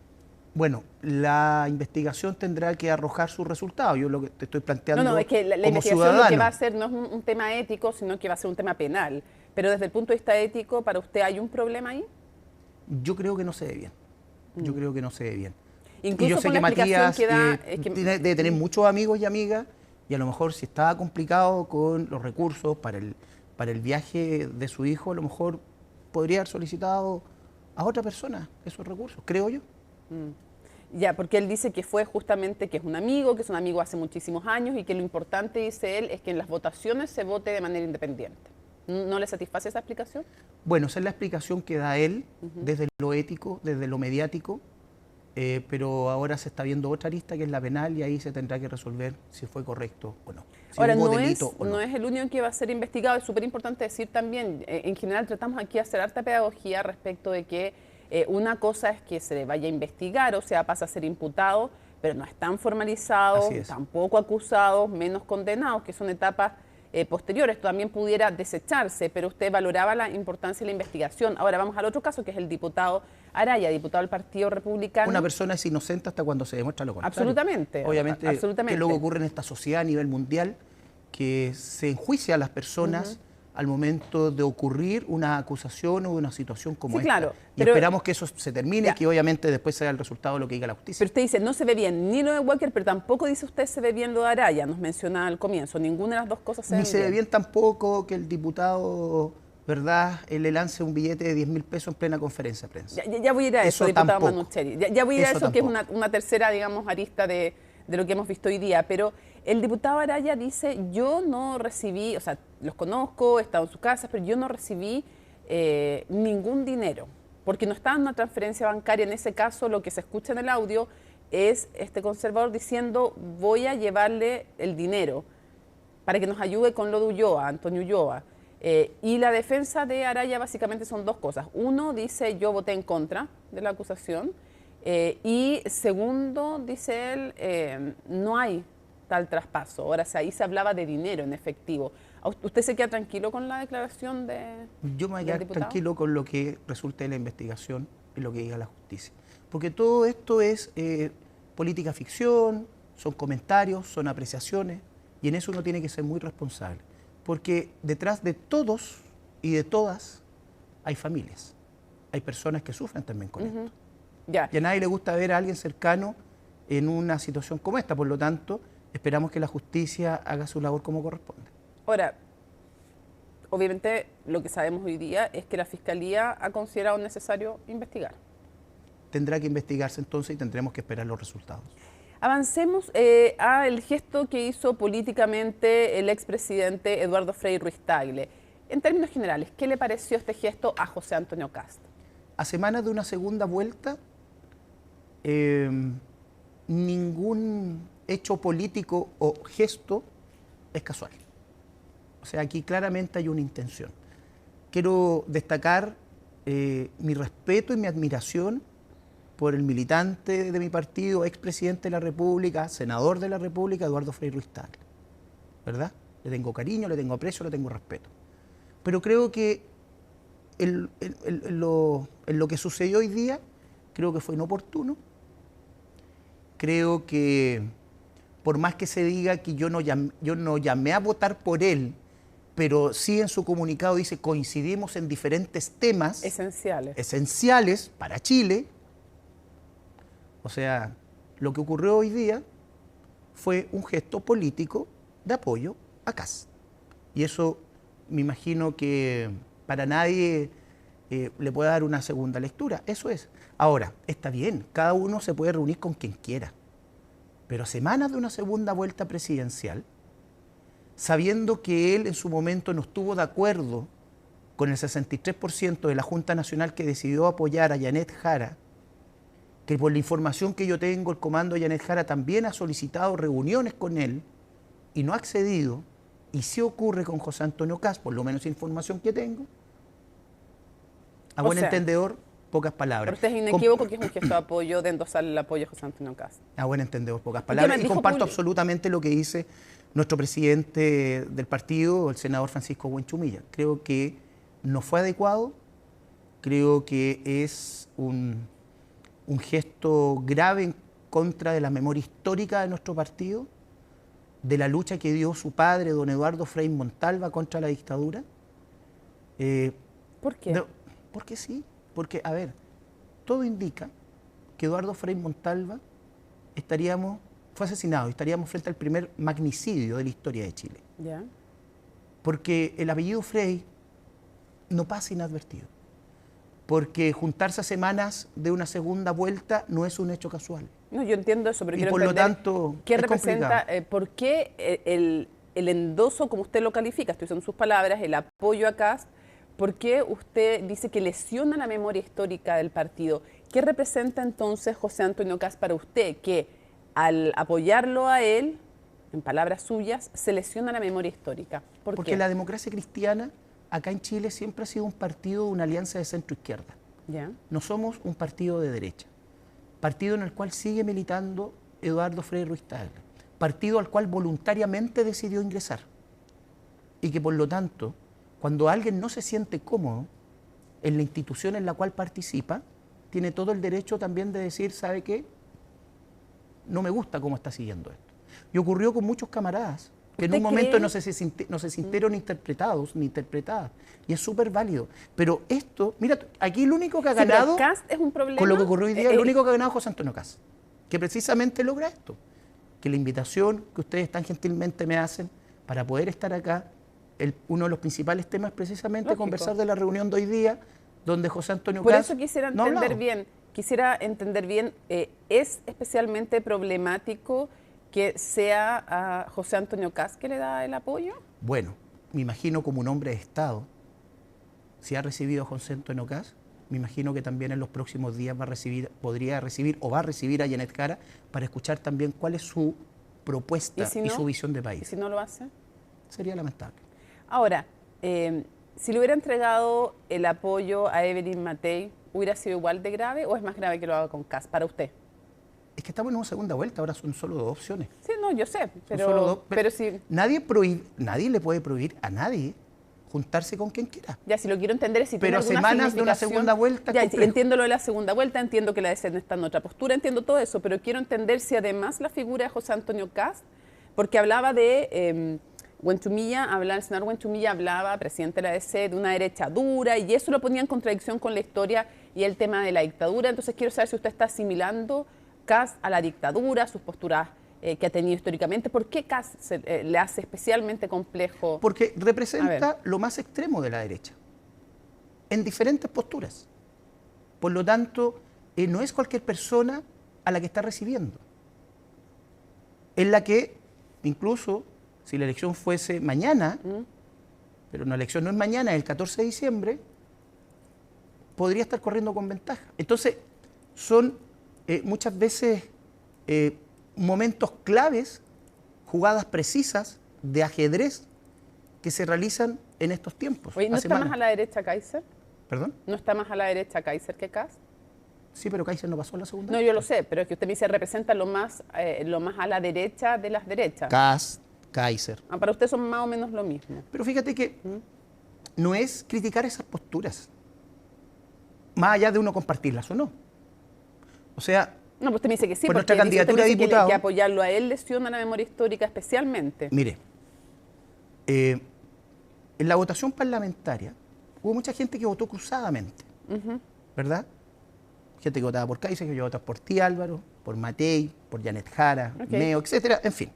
Bueno, la investigación tendrá que arrojar sus resultados. Yo lo que te estoy planteando No, es que la investigación ciudadano. Lo que va a ser no es un tema ético, sino que va a ser un tema penal. Pero desde el punto de vista ético, ¿para usted hay un problema ahí? Yo creo que no se ve bien. Yo creo que no se ve bien. Incluso y yo sé que Matías debe tener muchos amigos y amigas, y a lo mejor si estaba complicado con los recursos para el viaje de su hijo, a lo mejor podría haber solicitado a otra persona esos recursos, creo yo. Ya, porque él dice que fue justamente que es un amigo hace muchísimos años y que lo importante, dice él, es que en las votaciones se vote de manera independiente. ¿No le satisface esa explicación? Bueno, esa es la explicación que da él desde lo ético, desde lo mediático, pero ahora se está viendo otra arista que es la penal y ahí se tendrá que resolver si fue correcto o no. Si ahora, hubo delito o no. No es el único que va a ser investigado, es súper importante decir también, en general tratamos aquí de hacer harta pedagogía respecto de que una cosa es que se le vaya a investigar, o sea, pasa a ser imputado, pero no están formalizados, tampoco acusados, menos condenados, que son etapas posteriores. También pudiera desecharse, pero usted valoraba la importancia de la investigación. Ahora vamos al otro caso, que es el diputado Araya, diputado del Partido Republicano. Una persona es inocente hasta cuando se demuestra lo contrario. Absolutamente. Obviamente, absolutamente. Que luego ocurre en esta sociedad a nivel mundial, que se enjuicia a las personas al momento de ocurrir una acusación o una situación como esta. Claro, y esperamos que eso se termine y que obviamente después sea el resultado de lo que diga la justicia. Pero usted dice, no se ve bien ni lo de Walker, pero tampoco dice usted se ve bien lo de Araya, nos mencionaba al comienzo. Ninguna de las dos cosas se ve bien. Ni se ve bien tampoco que el diputado ¿verdad?, le lance un billete de 10.000 pesos en plena conferencia de prensa. Ya voy a ir a eso, diputado Manucheri. Ya voy a ir a eso, que es una tercera, digamos, arista de lo que hemos visto hoy día. Pero el diputado Araya dice, yo no recibí, o sea, los conozco, he estado en sus casas, pero yo no recibí ningún dinero, porque no estaba en una transferencia bancaria. En ese caso, lo que se escucha en el audio es este conservador diciendo, voy a llevarle el dinero para que nos ayude con lo de Ulloa, Antonio Ulloa. Y la defensa de Araya básicamente son dos cosas. Uno, dice, yo voté en contra de la acusación. Y segundo, dice él, no hay tal traspaso. Ahora, ahí se hablaba de dinero en efectivo. ¿Usted se queda tranquilo con la declaración de Yo me voy a quedar tranquilo con lo que resulte de la investigación y lo que diga la justicia. Porque todo esto es política ficción, son comentarios, son apreciaciones, y en eso uno tiene que ser muy responsable. Porque detrás de todos y de todas hay familias, hay personas que sufren también con esto. Y a nadie le gusta ver a alguien cercano en una situación como esta, por lo tanto, esperamos que la justicia haga su labor como corresponde. Ahora, obviamente lo que sabemos hoy día es que la Fiscalía ha considerado necesario investigar. Tendrá que investigarse entonces y tendremos que esperar los resultados. Avancemos al gesto que hizo políticamente el expresidente Eduardo Frei Ruiz-Tagle. En términos generales, ¿qué le pareció este gesto a José Antonio Kast? A semanas de una segunda vuelta, ningún hecho político o gesto es casual. O sea, aquí claramente hay una intención. Quiero destacar mi respeto y mi admiración por el militante de mi partido, expresidente de la República, senador de la República, Eduardo Frei Ruiz-Tagle. ¿Verdad? Le tengo cariño, le tengo aprecio, le tengo respeto. Pero creo que en lo que sucedió hoy día, creo que fue inoportuno. Creo que por más que se diga que yo no llamé a votar por él, pero sí en su comunicado dice coincidimos en diferentes temas esenciales para Chile. O sea, lo que ocurrió hoy día fue un gesto político de apoyo a Kast. Y eso me imagino que para nadie le puede dar una segunda lectura. Eso es. Ahora, está bien, cada uno se puede reunir con quien quiera. Pero a semanas de una segunda vuelta presidencial, sabiendo que él en su momento no estuvo de acuerdo con el 63% de la Junta Nacional que decidió apoyar a Yanet Jara, que por la información que yo tengo, el comando de Yanet Jara también ha solicitado reuniones con él y no ha accedido, y sí ocurre con José Antonio Kast, por lo menos información que tengo, a buen entendedor, pocas palabras. Pero usted es inequívoco que es un gesto de apoyo, de endosar el apoyo a José Antonio Kast. A buen entendedor, pocas palabras, y comparto absolutamente lo que dice nuestro presidente del partido, el senador Francisco Buenchumilla. Creo que no fue adecuado, creo que es un gesto grave en contra de la memoria histórica de nuestro partido, de la lucha que dio su padre, don Eduardo Frei Montalva, contra la dictadura. ¿Por qué? Porque sí, porque, a ver, todo indica que Eduardo Frei Montalva fue asesinado y estaríamos frente al primer magnicidio de la historia de Chile. ¿Ya? Porque el apellido Frei no pasa inadvertido. Porque juntarse a semanas de una segunda vuelta no es un hecho casual. No, yo entiendo eso, pero y quiero por entender lo tanto, qué representa, por qué el endoso, como usted lo califica, estoy usando sus palabras, el apoyo a Kast, ¿por qué usted dice que lesiona la memoria histórica del partido? ¿Qué representa entonces José Antonio Kast para usted? Que al apoyarlo a él, en palabras suyas, se lesiona la memoria histórica. Porque la democracia cristiana acá en Chile siempre ha sido un partido de una alianza de centro-izquierda. ¿Ya? No somos un partido de derecha. Partido en el cual sigue militando Eduardo Frei Ruiz-Tagle. Partido al cual voluntariamente decidió ingresar. Y que por lo tanto, cuando alguien no se siente cómodo en la institución en la cual participa, tiene todo el derecho también de decir, ¿sabe qué? No me gusta cómo está siguiendo esto. Y ocurrió con muchos camaradas que en un momento no se sintieron interpretados ni interpretadas. Y es súper válido. Pero esto, mira, aquí el único que ha ganado, Kast es un problema, con lo que ocurrió hoy día, el único que ha ganado es José Antonio Kast, que precisamente logra esto. Que la invitación que ustedes tan gentilmente me hacen para poder estar acá uno de los principales temas es precisamente conversar de la reunión de hoy día, donde José Antonio Por Kast eso quisiera entender bien, ¿es especialmente problemático que sea a José Antonio Kast que le da el apoyo? Bueno, me imagino como un hombre de Estado, si ha recibido a José Antonio Kast, me imagino que también en los próximos días podría recibir o va a recibir a Janet Jara para escuchar también cuál es su propuesta y su visión de país. ¿Y si no lo hace? Sería lamentable. Ahora, si le hubiera entregado el apoyo a Evelyn Matei, ¿hubiera sido igual de grave o es más grave que lo haga con Kast para usted? Es que estamos en una segunda vuelta, ahora son solo 2 opciones. Sí, no, yo sé, pero si... Nadie le puede prohibir a nadie juntarse con quien quiera. Ya, si lo quiero entender es si pero tiene alguna semanas de una segunda vuelta. Ya, entiendo lo de la segunda vuelta, entiendo que la DC no está en otra postura, entiendo todo eso, pero quiero entender si además la figura de José Antonio Kast, porque hablaba de... el senador Huenchumilla hablaba, presidente de la DC, de una derecha dura y eso lo ponía en contradicción con la historia y el tema de la dictadura. Entonces quiero saber si usted está asimilando Kast a la dictadura, sus posturas que ha tenido históricamente. ¿Por qué Kast le hace especialmente complejo? Porque representa lo más extremo de la derecha, en diferentes posturas. Por lo tanto, no es cualquier persona a la que está recibiendo. Es la que, incluso, si la elección fuese mañana, pero una elección no es mañana, es el 14 de diciembre, podría estar corriendo con ventaja. Entonces, son muchas veces momentos claves, jugadas precisas de ajedrez que se realizan en estos tiempos. Oye, ¿no está más a la derecha Kaiser? ¿Perdón? ¿No está más a la derecha Kaiser que Kast? Sí, pero Kaiser no pasó a la segunda. No, yo lo sé, pero es que usted me dice representa lo más a la derecha de las derechas. Kast, Kaiser. Para usted son más o menos lo mismo. Pero fíjate que no es criticar esas posturas, más allá de uno compartirlas o no. O sea... No, pues usted me dice que sí, por porque nuestra candidatura de diputado, que apoyarlo a él lesiona la memoria histórica especialmente. Mire, en la votación parlamentaria hubo mucha gente que votó cruzadamente, ¿verdad? Gente que votaba por Kaiser, que votaba por ti, Álvaro, por Matei, por Janet Jara, Meo, etcétera, en fin.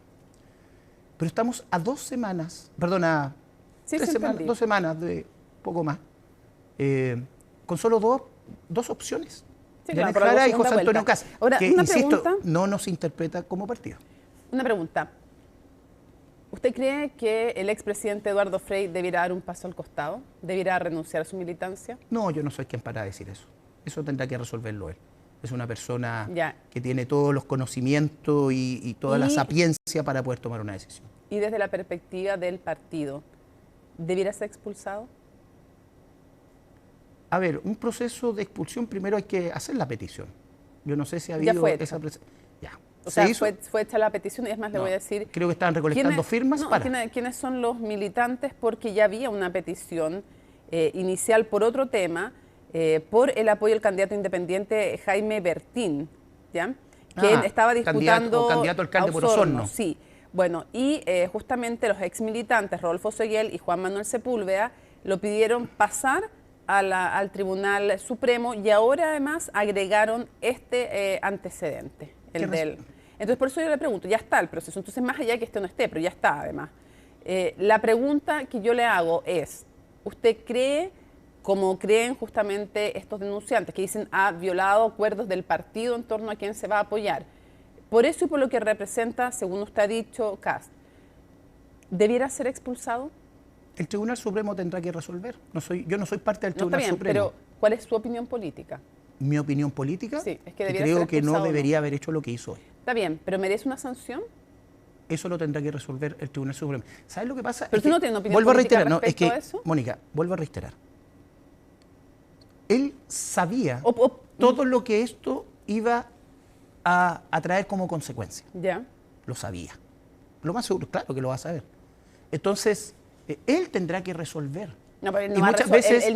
Pero estamos a 2 semanas, perdón, a 2 semanas de poco más, con solo dos opciones. Sí, Janet claro, Jara y José Antonio Kast, ahora, que, insisto, no nos interpreta como partido. Una pregunta. ¿Usted cree que el expresidente Eduardo Frei debiera dar un paso al costado? ¿Debiera renunciar a su militancia? No, yo no soy quien para decir eso. Eso tendrá que resolverlo él. Es una persona que tiene todos los conocimientos y toda la sapiencia para poder tomar una decisión. Y desde la perspectiva del partido, ¿debiera ser expulsado? A ver, un proceso de expulsión, primero hay que hacer la petición. Yo no sé si ha habido esa presión. Ya. O sea, fue hecha la petición y es más, le voy a decir... Creo que estaban recolectando firmas para... ¿Quiénes son los militantes? Porque ya había una petición inicial por otro tema, por el apoyo al candidato independiente Jaime Bertín, ¿ya? Que estaba disputando... Candidato alcalde por Osorno. Sí. Bueno, y justamente los exmilitantes, Rodolfo Seguel y Juan Manuel Sepúlveda, lo pidieron pasar al Tribunal Supremo y ahora además agregaron este antecedente, el del... Entonces por eso yo le pregunto, ya está el proceso, entonces más allá de que este no esté, pero ya está además. La pregunta que yo le hago es, ¿usted cree, como creen justamente estos denunciantes, que dicen ha violado acuerdos del partido en torno a quién se va a apoyar? Por eso y por lo que representa, según usted ha dicho, Kast, ¿debiera ser expulsado? El Tribunal Supremo tendrá que resolver. Yo no soy parte del Tribunal Supremo. Pero ¿cuál es su opinión política? ¿Mi opinión política? Sí, es que creo que no debería haber hecho lo que hizo hoy. Está bien, pero ¿merece una sanción? Eso lo tendrá que resolver el Tribunal Supremo. ¿Sabes lo que pasa? Pero tú no tienes opinión política respecto a eso. Mónica, vuelvo a reiterar. Él sabía todo lo que esto iba a traer como consecuencia. Ya. Lo sabía. Lo más seguro, claro que lo va a saber. Entonces, él tendrá que resolver. No, pero él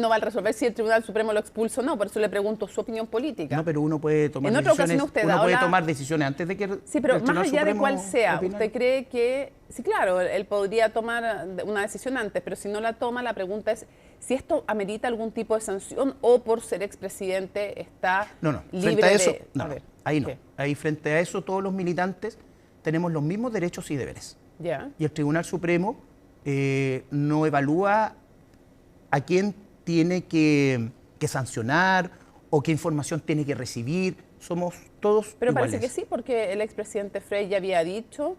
no va a resolver si el Tribunal Supremo lo expulsa o no, por eso le pregunto su opinión política. No, pero uno puede tomar decisiones antes de que sí, pero más allá de cuál sea, ¿usted cree que... Sí, claro, él podría tomar una decisión antes, pero si no la toma, la pregunta es si esto amerita algún tipo de sanción o por ser expresidente está libre frente a eso, de... No, ahí no. Ahí frente a eso todos los militantes tenemos los mismos derechos y deberes. Ya. Y el Tribunal Supremo no evalúa a quién tiene que sancionar o qué información tiene que recibir. Somos todos Pero iguales. parece que sí, porque el expresidente Frey ya había dicho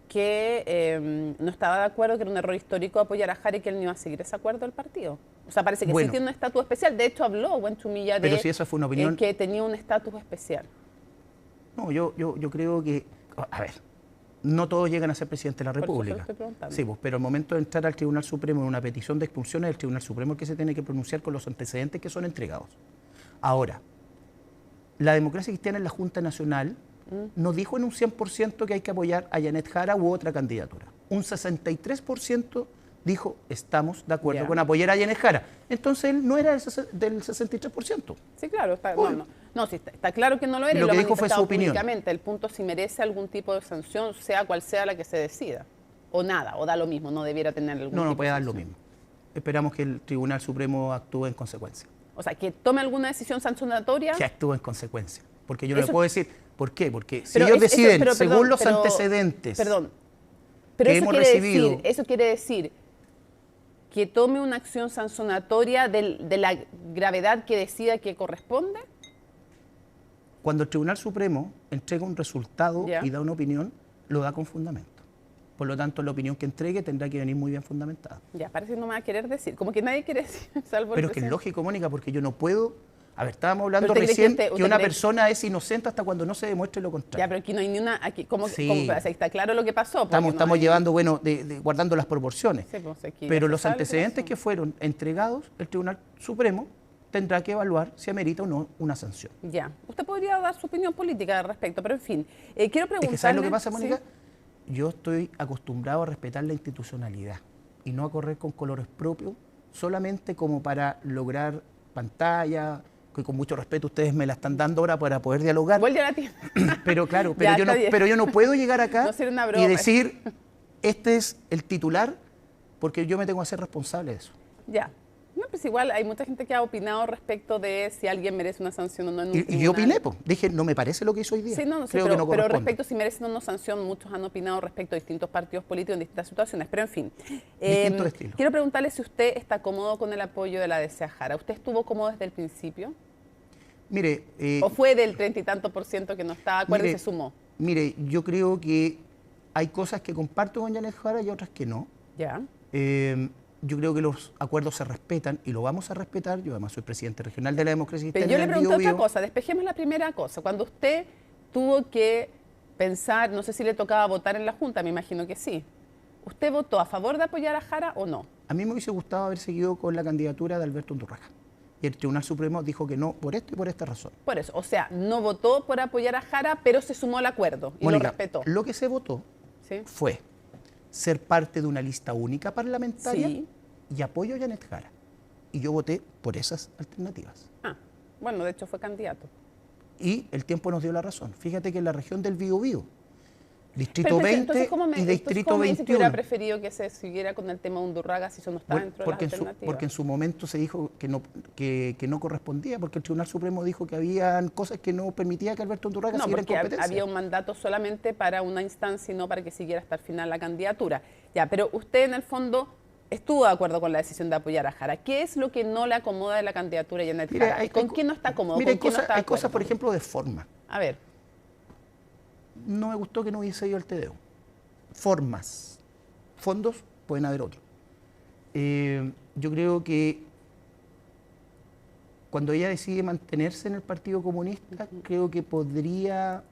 que no estaba de acuerdo, que era un error histórico apoyar a Jara y que él no iba a seguir ese acuerdo del partido. O sea, parece que sí tiene un estatus especial. De hecho, habló Buenchumilla de si esa fue una opinión, que tenía un estatus especial. No, yo creo que, a ver, no todos llegan a ser presidente de la República. Sí, pues, pero al momento de entrar al Tribunal Supremo en una petición de expulsión, es el Tribunal Supremo el que se tiene que pronunciar con los antecedentes que son entregados. Ahora, la democracia cristiana en la Junta Nacional no dijo en un 100% que hay que apoyar a Janet Jara u otra candidatura. Un 63% dijo estamos de acuerdo con apoyar a Janet Jara. Entonces él no era del 63%. Sí, claro, está claro que no lo era. Y lo que dijo fue su opinión. Públicamente. El punto si merece algún tipo de sanción, sea cual sea la que se decida. O nada, o da lo mismo, no debiera tener algún tipo No puede de dar lo sanción. mismo. Esperamos que el Tribunal Supremo actúe en consecuencia. O sea, que tome alguna decisión sancionatoria. Que actúe en consecuencia. Porque yo no le puedo decir, ¿por qué? Porque si pero ellos deciden, pero, según los antecedentes pero que eso hemos quiere recibido... Decir, eso quiere decir que tome una acción sancionatoria de la gravedad que decida que corresponde. Cuando el Tribunal Supremo entrega un resultado y da una opinión, lo da con fundamento. Por lo tanto, la opinión que entregue tendrá que venir muy bien fundamentada. Ya, parece que no me va a querer decir. Como que nadie quiere decir, salvo Pero es que es lógico, Mónica, porque yo no puedo... A ver, estábamos hablando recién que una persona es inocente hasta cuando no se demuestre lo contrario. Ya, pero aquí no hay ni una... está claro lo que pasó. Estamos llevando, guardando las proporciones. Sí, pues, pero los antecedentes que fueron entregados, el Tribunal Supremo tendrá que evaluar si amerita o no una sanción. Ya. Usted podría dar su opinión política al respecto, pero en fin. Quiero preguntarle... Es que ¿sabes lo que pasa, Mónica? ¿Sí? Yo estoy acostumbrado a respetar la institucionalidad y no a correr con colores propios solamente como para lograr pantalla, que con mucho respeto ustedes me la están dando ahora para poder dialogar. Pero claro, pero yo no puedo llegar acá y decir, este es el titular, porque yo me tengo que hacer responsable de eso. Ya. No, pues igual hay mucha gente que ha opinado respecto de si alguien merece una sanción o no en un tribunal. Y yo opiné, pues. Dije, no me parece lo que hizo hoy día. Sí, pero respecto si merecen o no sanción, muchos han opinado respecto a distintos partidos políticos en distintas situaciones. Pero en fin, quiero preguntarle si usted está cómodo con el apoyo de la DC a Jara. ¿Usted estuvo cómodo desde el principio? Mire... ¿O fue del 30 y tanto por ciento que no estaba de acuerdo y se sumó? Mire, yo creo que hay cosas que comparto con Janet Jara y otras que no. Ya. Yo creo que los acuerdos se respetan y lo vamos a respetar. Yo además soy presidente regional de la democracia cristiana. Pero yo le pregunto otra cosa, despejemos la primera cosa. Cuando usted tuvo que pensar, no sé si le tocaba votar en la Junta, me imagino que sí. ¿Usted votó a favor de apoyar a Jara o no? A mí me hubiese gustado haber seguido con la candidatura de Alberto Undurraga. Y el Tribunal Supremo dijo que no por esto y por esta razón. Por eso, o sea, no votó por apoyar a Jara, pero se sumó al acuerdo y Mónica, lo respetó. Lo que se votó fue ser parte de una lista única parlamentaria y apoyo a Janet Jara. Y yo voté por esas alternativas. Bueno, de hecho fue candidato. Y el tiempo nos dio la razón. Fíjate que en la región del Biobío, Distrito 20 y Distrito 21. ¿Yo hubiera preferido que se siguiera con el tema de Undurraga si eso no estaba dentro de las alternativas? Porque en su momento se dijo que no correspondía, porque el Tribunal Supremo dijo que habían cosas que no permitía que Alberto Undurraga siguiera en competencia. No, porque había un mandato solamente para una instancia y no para que siguiera hasta el final la candidatura. Ya, pero usted en el fondo estuvo de acuerdo con la decisión de apoyar a Jara. ¿Qué es lo que no le acomoda de la candidatura de Janet Jara? ¿Con quién no está cómodo? Mira, hay cosas, por ejemplo, de forma. A ver. No me gustó que no hubiese ido al TDO. Formas. Fondos, pueden haber otros. Yo creo que cuando ella decide mantenerse en el Partido Comunista, creo que podría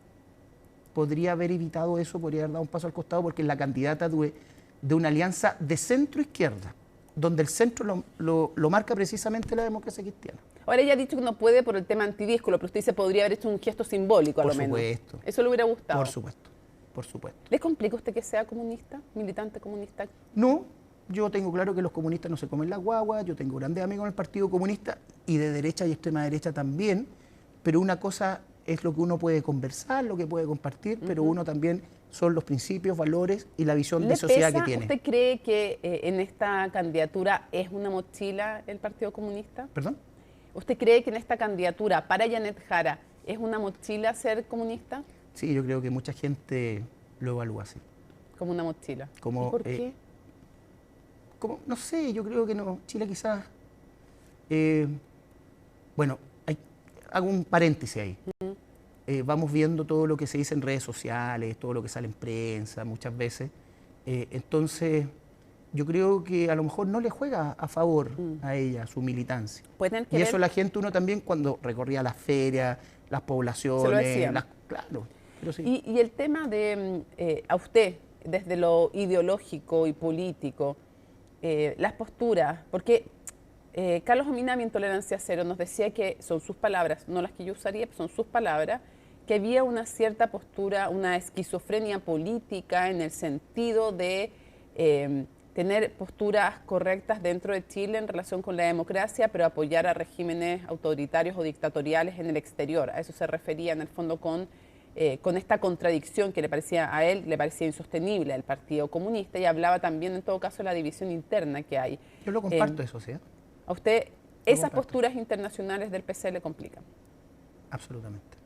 haber evitado eso, podría haber dado un paso al costado, porque es la candidata de una alianza de centro-izquierda, donde el centro lo marca precisamente la democracia cristiana. Ahora ella ha dicho que no puede por el tema antidísculo, pero usted dice podría haber hecho un gesto simbólico a lo menos. Por supuesto. ¿Eso le hubiera gustado? Por supuesto. ¿Le complica a usted que sea comunista, militante comunista? No, yo tengo claro que los comunistas no se comen las guaguas, yo tengo grandes amigos en el Partido Comunista y de derecha y extrema derecha también, pero una cosa es lo que uno puede conversar, lo que puede compartir, pero uno también son los principios, valores y la visión de sociedad que tiene. ¿Usted cree que en esta candidatura es una mochila el Partido Comunista? ¿Perdón? ¿Usted cree que en esta candidatura para Janet Jara es una mochila ser comunista? Sí, yo creo que mucha gente lo evalúa así. Como una mochila. Como, ¿Y por qué? no sé, yo creo que no. Chile quizás... bueno, hago un paréntesis ahí. Vamos viendo todo lo que se dice en redes sociales, todo lo que sale en prensa muchas veces. Entonces, yo creo que a lo mejor no le juega a favor a ella, su militancia. Y eso la gente, uno también cuando recorría las ferias, las poblaciones, claro. Pero sí. Y el tema de, a usted, desde lo ideológico y político, las posturas, porque Carlos Ominami en Tolerancia Cero nos decía que son sus palabras, no las que yo usaría, son sus palabras, que había una cierta postura, una esquizofrenia política en el sentido de tener posturas correctas dentro de Chile en relación con la democracia, pero apoyar a regímenes autoritarios o dictatoriales en el exterior. A eso se refería en el fondo con esta contradicción que le parecía a él, le parecía insostenible al Partido Comunista, y hablaba también en todo caso de la división interna que hay. Yo lo comparto eso, ¿sí? ¿A usted esas posturas internacionales del PC le complican? Absolutamente.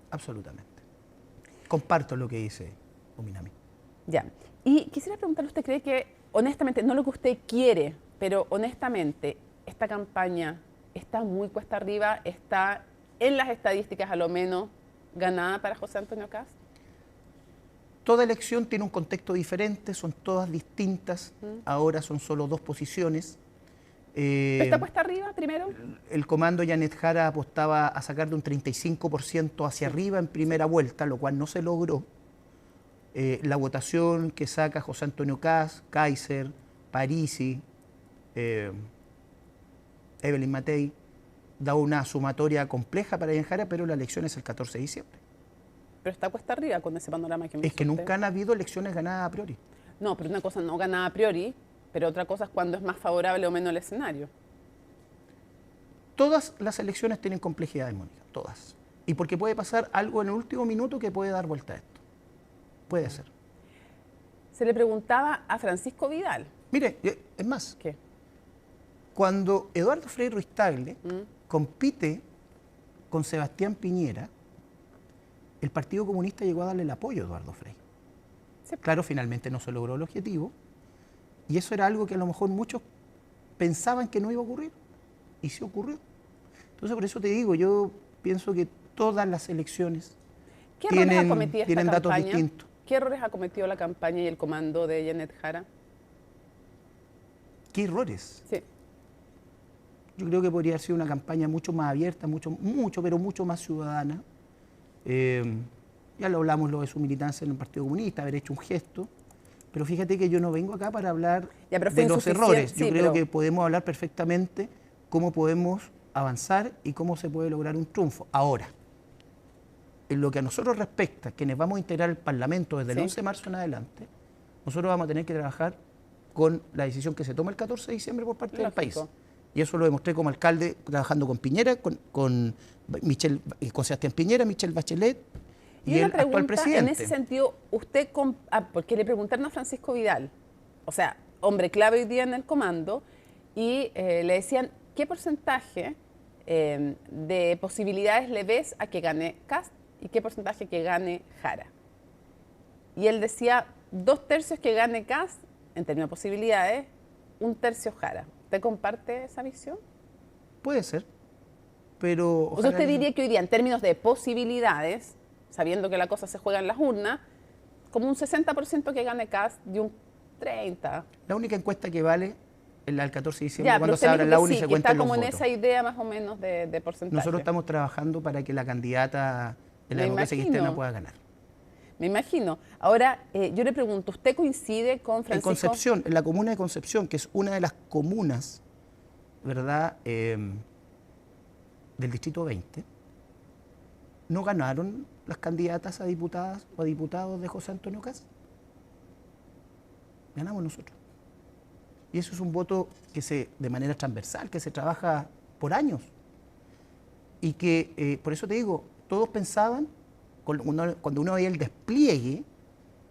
Absolutamente. Comparto lo que dice Ominami. Ya. Y quisiera preguntarle, ¿usted cree que, honestamente, no lo que usted quiere, pero honestamente, esta campaña está muy cuesta arriba, está en las estadísticas a lo menos ganada para José Antonio Kast? Toda elección tiene un contexto diferente, son todas distintas. Ahora son solo 2 posiciones. ¿Está puesta arriba primero? El comando Janet Jara apostaba a sacar de un 35% hacia arriba en primera vuelta, lo cual no se logró. La votación que saca José Antonio Kast, Kaiser, Parisi, Evelyn Matei, da una sumatoria compleja para Janet Jara, pero la elección es el 14 de diciembre. Pero está cuesta arriba con ese panorama que me Es que nunca han habido elecciones ganadas a priori. No, pero una cosa no ganada a priori, pero otra cosa es cuando es más favorable o menos el escenario. Todas las elecciones tienen complejidades, Mónica, todas. Y porque puede pasar algo en el último minuto que puede dar vuelta a esto. Puede ser. Se le preguntaba a Francisco Vidal. Mire, es más. ¿Qué? Cuando Eduardo Frei Ruiz-Tagle compite con Sebastián Piñera, el Partido Comunista llegó a darle el apoyo a Eduardo Frei. Sí. Claro, finalmente no se logró el objetivo. Y eso era algo que a lo mejor muchos pensaban que no iba a ocurrir. Y sí ocurrió. Entonces, por eso te digo, yo pienso que todas las elecciones tienen datos distintos. ¿Qué errores ha cometido la campaña y el comando de Janet Jara? ¿Qué errores? Sí. Yo creo que podría haber sido una campaña mucho más abierta, pero mucho más ciudadana. Ya lo hablamos lo de su militancia en el Partido Comunista, haber hecho un gesto. Pero fíjate que yo no vengo acá para hablar de los errores. Yo creo que podemos hablar perfectamente cómo podemos avanzar y cómo se puede lograr un triunfo. Ahora, en lo que a nosotros respecta, quienes vamos a integrar el Parlamento desde el 11 de marzo en adelante, nosotros vamos a tener que trabajar con la decisión que se toma el 14 de diciembre por parte del país. Y eso lo demostré como alcalde, trabajando con Piñera, con Sebastián Piñera, Michelle Bachelet y el actual presidente. En ese sentido, usted, porque le preguntaron a Francisco Vidal, o sea, hombre clave hoy día en el comando, y le decían, ¿qué porcentaje de posibilidades le ves a que gane Kast y qué porcentaje que gane Jara? Y él decía 2/3 que gane Kast, en términos de posibilidades, 1/3 Jara. ¿Usted comparte esa visión? Puede ser, pero... O sea, usted diría que hoy día, en términos de posibilidades, sabiendo que la cosa se juega en las urnas, como un 60% que gane Kast y un 30%. La única encuesta que vale es la del 14 de diciembre, cuando se abra la urna y se cuentan los votos. Está como en esa idea más o menos de porcentaje. Nosotros estamos trabajando para que la candidata de la democracia cristiana pueda ganar. Me imagino. Ahora, yo le pregunto, ¿usted coincide con Francisco? En Concepción, en la comuna de Concepción, que es una de las comunas, ¿verdad?, del Distrito 20, no ganaron las candidatas a diputadas o a diputados de José Antonio Kast. Ganamos nosotros. Y eso es un voto que de manera transversal, que se trabaja por años. Y que, por eso te digo, todos pensaban, cuando uno veía el despliegue,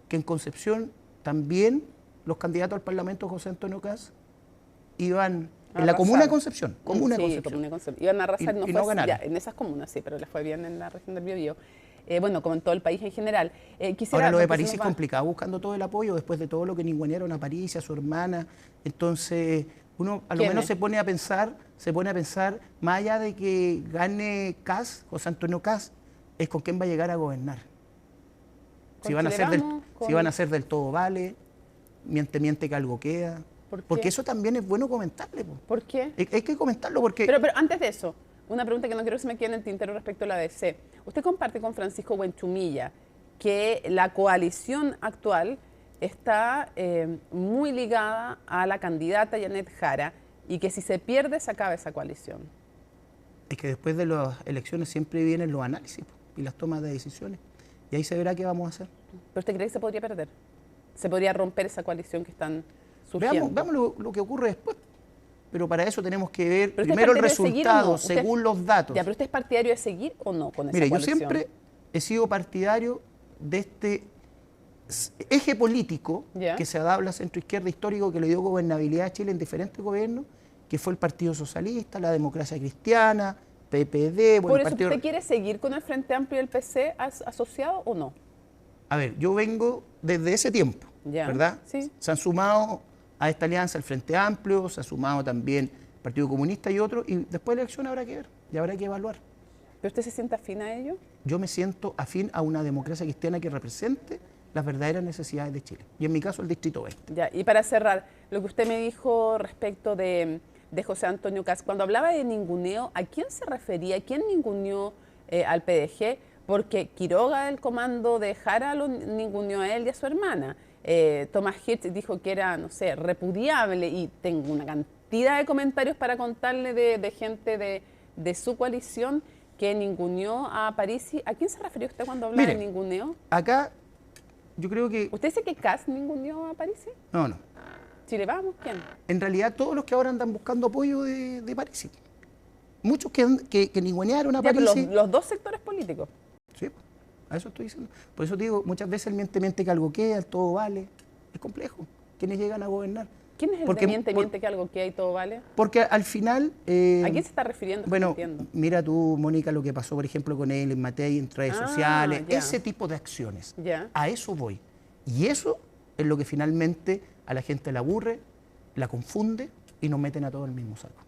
que en Concepción también los candidatos al Parlamento José Antonio Kast iban en la comuna de Concepción. Comuna de Concepción. Iban a arrasar, y no ganaron. En esas comunas, sí, pero les fue bien en la región del Biobío. bueno, como en todo el país en general. Ahora lo de París es complicado, buscando todo el apoyo después de todo lo que ningunearon a París, a su hermana. Entonces, uno a lo menos se pone a pensar, más allá de que gane Kast, José Antonio Kast, es con quién va a llegar a gobernar. Si van a ser del todo vale, miente que algo queda. Porque eso también es bueno comentarle. ¿Por qué? Hay que comentarlo porque... Pero antes de eso, una pregunta que no quiero que se me quede en el tintero respecto a la ADC. Usted comparte con Francisco Buenchumilla que la coalición actual está muy ligada a la candidata Janet Jara y que si se pierde se acaba esa coalición. Es que después de las elecciones siempre vienen los análisis y las tomas de decisiones. Y ahí se verá qué vamos a hacer. ¿Pero usted cree que se podría perder? ¿Se podría romper esa coalición que están surgiendo? Veamos lo que ocurre después. Pero para eso tenemos que ver primero el resultado, según los datos. ¿Pero usted es partidario de seguir o no con esa coalición? Yo siempre he sido partidario de este eje político que se adapta a la centroizquierda histórico que le dio gobernabilidad a Chile en diferentes gobiernos, que fue el Partido Socialista, la Democracia Cristiana, PPD... ¿Por eso usted quiere seguir con el Frente Amplio y el PC asociado o no? A ver, yo vengo desde ese tiempo, ¿verdad? Sí. Se han sumado a esta alianza el Frente Amplio, se ha sumado también el Partido Comunista y otros, y después de la elección habrá que ver y habrá que evaluar. ¿Pero usted se siente afín a ello? Yo me siento afín a una democracia cristiana que represente las verdaderas necesidades de Chile, y en mi caso el Distrito 20. Ya, y para cerrar, lo que usted me dijo respecto de José Antonio Kast, cuando hablaba de ninguneo, ¿a quién se refería? ¿Quién ninguneó al PDG? Porque Quiroga, el comando de Jara, lo ninguneó a él y a su hermana. Tomás Hirsch dijo que era, no sé, repudiable, y tengo una cantidad de comentarios para contarle de gente de su coalición que ninguneó a Parisi. ¿A quién se refirió usted cuando hablaba de ninguneo? Acá yo creo que... ¿Usted dice que Kast ninguneó a Parisi? No. Chile Vamos, ¿quién? En realidad todos los que ahora andan buscando apoyo de Parisi. Muchos que ningunearon a Parisi. Los dos sectores políticos. Sí, a eso estoy diciendo. Por eso digo, muchas veces el miente que algo queda, el todo vale. Es complejo. ¿Quiénes llegan a gobernar? ¿Quién es el de miente que algo queda y todo vale? Porque al final... ¿A quién se está refiriendo? Bueno, mira tú, Mónica, lo que pasó, por ejemplo, con él en Matei, en redes sociales, ese tipo de acciones. A eso voy. Y eso es lo que finalmente a la gente la aburre, la confunde y nos meten a todos en el mismo saco.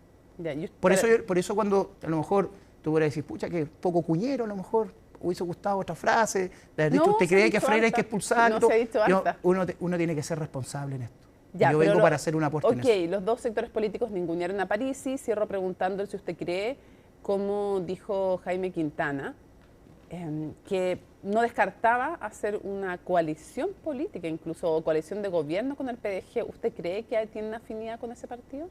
Por eso cuando a lo mejor tú podrías decir, pucha, que poco cuñero, a lo mejor hubiese gustado otra frase, de haber dicho, ¿usted cree que a Freire hay que expulsarlo? No se ha dicho harta. Uno tiene que ser responsable en esto. Yo vengo para hacer un aporte en eso. Los dos sectores políticos ningunearon a Parisi. Cierro preguntándole si usted cree, como dijo Jaime Quintana, que no descartaba hacer una coalición política, incluso coalición de gobierno con el PDG. ¿Usted cree que tiene una afinidad con ese partido?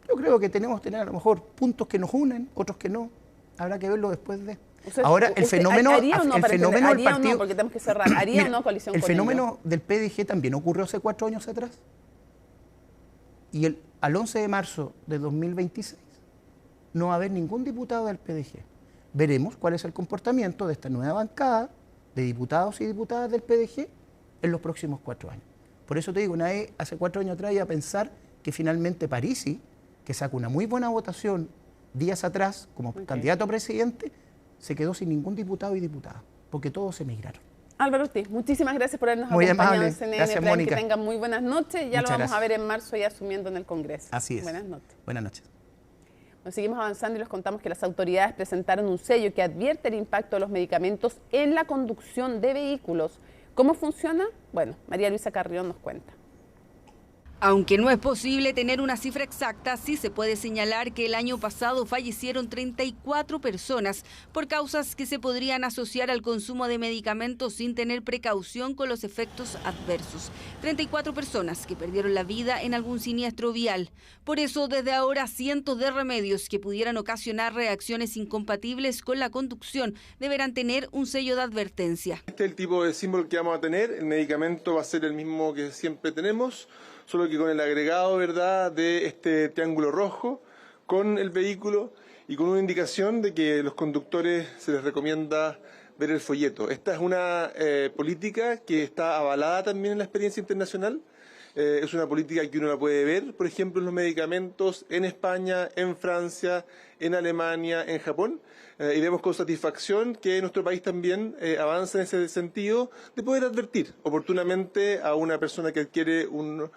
Yo creo que tenemos que tener a lo mejor puntos que nos unen, otros que no. Habrá que verlo después de... Ahora, el fenómeno del partido... porque tenemos que cerrar. ¿Haría o no coalición con ellos? El fenómeno del PDG también ocurrió hace 4 años atrás. Y al 11 de marzo de 2026 no va a haber ningún diputado del PDG. Veremos cuál es el comportamiento de esta nueva bancada de diputados y diputadas del PDG en los próximos 4 años. Por eso te digo, nadie hace 4 años atrás iba a pensar que finalmente Parisi, que sacó una muy buena votación días atrás como candidato a presidente, se quedó sin ningún diputado y diputada, porque todos emigraron. Álvaro Ortiz, muchísimas gracias por habernos acompañado en CNN. Gracias, Mónica. Que tengan muy buenas noches. Ya lo vamos a ver en marzo ya asumiendo en el Congreso. Así es. Buenas noches. Buenas noches. Nos seguimos avanzando y les contamos que las autoridades presentaron un sello que advierte el impacto de los medicamentos en la conducción de vehículos. ¿Cómo funciona? Bueno, María Luisa Carrión nos cuenta. Aunque no es posible tener una cifra exacta, sí se puede señalar que el año pasado fallecieron 34 personas por causas que se podrían asociar al consumo de medicamentos sin tener precaución con los efectos adversos. 34 personas que perdieron la vida en algún siniestro vial. Por eso, desde ahora, cientos de remedios que pudieran ocasionar reacciones incompatibles con la conducción deberán tener un sello de advertencia. Este es el tipo de símbolo que vamos a tener. El medicamento va a ser el mismo que siempre tenemos, solo que con el agregado, ¿verdad?, de este triángulo rojo con el vehículo y con una indicación de que a los conductores se les recomienda ver el folleto. Esta es una política que está avalada también en la experiencia internacional Es una política que uno la puede ver, por ejemplo, en los medicamentos en España, en Francia, en Alemania, en Japón. Y vemos con satisfacción que nuestro país también avanza en ese sentido de poder advertir oportunamente a una persona que adquiere un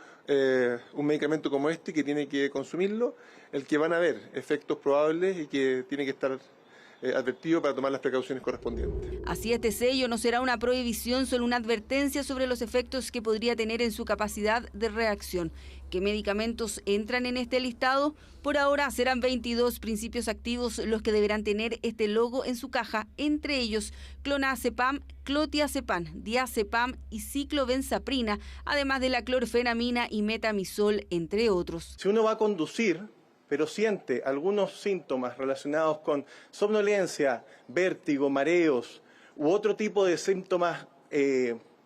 medicamento como este, que tiene que consumirlo, el que van a haber efectos probables y que tiene que estar advertido para tomar las precauciones correspondientes. Así, este sello no será una prohibición, solo una advertencia sobre los efectos que podría tener en su capacidad de reacción. ¿Qué medicamentos entran en este listado? Por ahora serán 22 principios activos los que deberán tener este logo en su caja, entre ellos clonazepam, clotiazepam, diazepam y ciclobenzaprina, además de la clorfenamina y metamizol, entre otros. Si uno va a conducir, pero siente algunos síntomas relacionados con somnolencia, vértigo, mareos u otro tipo de síntomas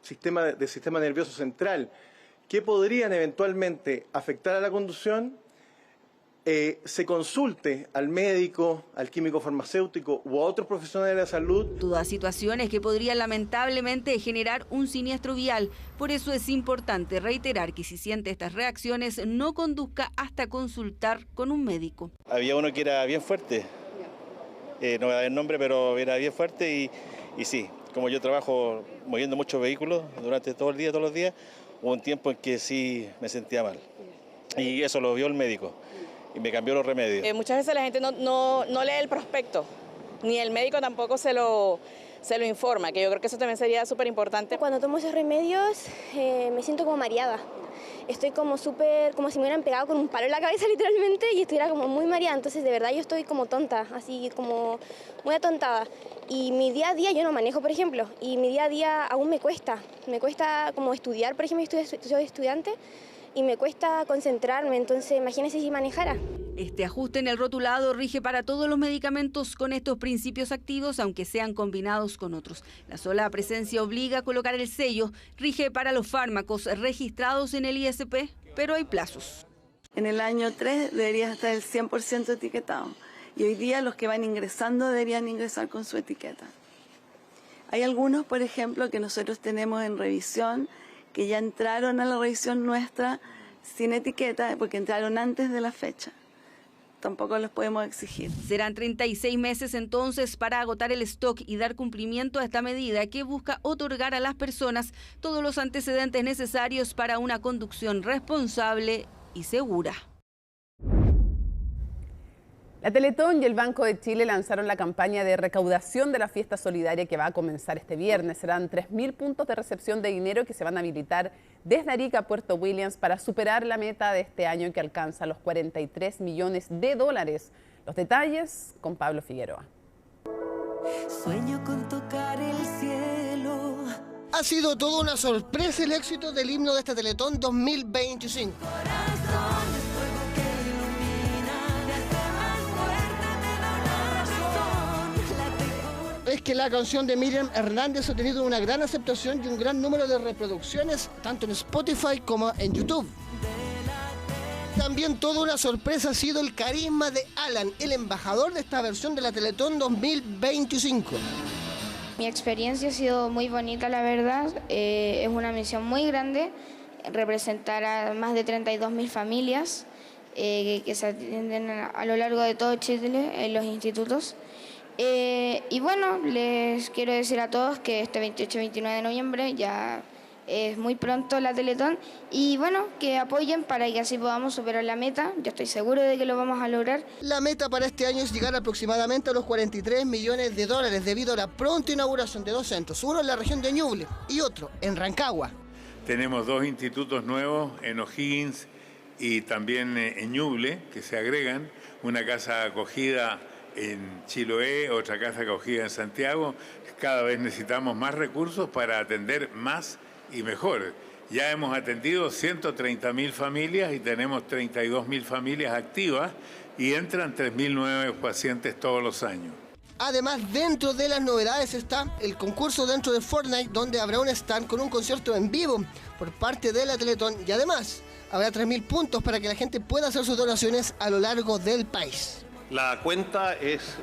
sistema nervioso central que podrían eventualmente afectar a la conducción, se consulte al médico, al químico farmacéutico u a otros profesionales de la salud. Todas situaciones que podrían lamentablemente generar un siniestro vial. Por eso es importante reiterar que si siente estas reacciones, no conduzca hasta consultar con un médico. Había uno que era bien fuerte, no voy a dar el nombre, pero era bien fuerte y sí, como yo trabajo moviendo muchos vehículos durante todo el día, todos los días, hubo un tiempo en que sí me sentía mal. Y eso lo vio el médico y me cambió los remedios. Muchas veces la gente no lee el prospecto, ni el médico tampoco se lo informa, que yo creo que eso también sería súper importante. Cuando tomo esos remedios me siento como mareada. Estoy como si me hubieran pegado con un palo en la cabeza literalmente y estuviera como muy mareada. Entonces de verdad yo estoy como tonta, así como muy atontada. Y mi día a día yo no manejo, por ejemplo, y mi día a día aún me cuesta como estudiar, por ejemplo, soy estudiante y me cuesta concentrarme, entonces imagínense si manejara. Este ajuste en el rotulado rige para todos los medicamentos con estos principios activos, aunque sean combinados con otros. La sola presencia obliga a colocar el sello, rige para los fármacos registrados en el ISP, pero hay plazos. En el año 3 debería estar el 100% etiquetado y hoy día los que van ingresando deberían ingresar con su etiqueta. Hay algunos, por ejemplo, que nosotros tenemos en revisión, que ya entraron a la revisión nuestra sin etiqueta porque entraron antes de la fecha. Tampoco los podemos exigir. Serán 36 meses entonces para agotar el stock y dar cumplimiento a esta medida que busca otorgar a las personas todos los antecedentes necesarios para una conducción responsable y segura. La Teletón y el Banco de Chile lanzaron la campaña de recaudación de la fiesta solidaria que va a comenzar este viernes. Serán 3.000 puntos de recepción de dinero que se van a habilitar desde Arica a Puerto Williams para superar la meta de este año que alcanza los 43 millones de dólares. Los detalles con Pablo Figueroa. Sueño con tocar el cielo. Ha sido toda una sorpresa el éxito del himno de esta Teletón 2025. Es que la canción de Miriam Hernández ha tenido una gran aceptación y un gran número de reproducciones, tanto en Spotify como en YouTube. También toda una sorpresa ha sido el carisma de Alan, el embajador de esta versión de la Teletón 2025. Mi experiencia ha sido muy bonita, la verdad. Es una misión muy grande, representar a más de 32.000 familias que se atienden a lo largo de todo Chile en los institutos. Y bueno, les quiero decir a todos que este 28-29 de noviembre ya es muy pronto la Teletón y bueno, que apoyen para que así podamos superar la meta. Yo estoy seguro de que lo vamos a lograr. La meta para este año es llegar aproximadamente a los 43 millones de dólares debido a la pronta inauguración de dos centros, uno en la región de Ñuble y otro en Rancagua. Tenemos dos institutos nuevos en O'Higgins y también en Ñuble que se agregan, una casa acogida en Chiloé, otra casa acogida en Santiago. Cada vez necesitamos más recursos para atender más y mejor. Ya hemos atendido 130.000 familias y tenemos 32.000 familias activas y entran 3.000 nuevos pacientes todos los años. Además, dentro de las novedades está el concurso dentro de Fortnite, donde habrá un stand con un concierto en vivo por parte de la Teletón y además habrá 3.000 puntos para que la gente pueda hacer sus donaciones a lo largo del país. La cuenta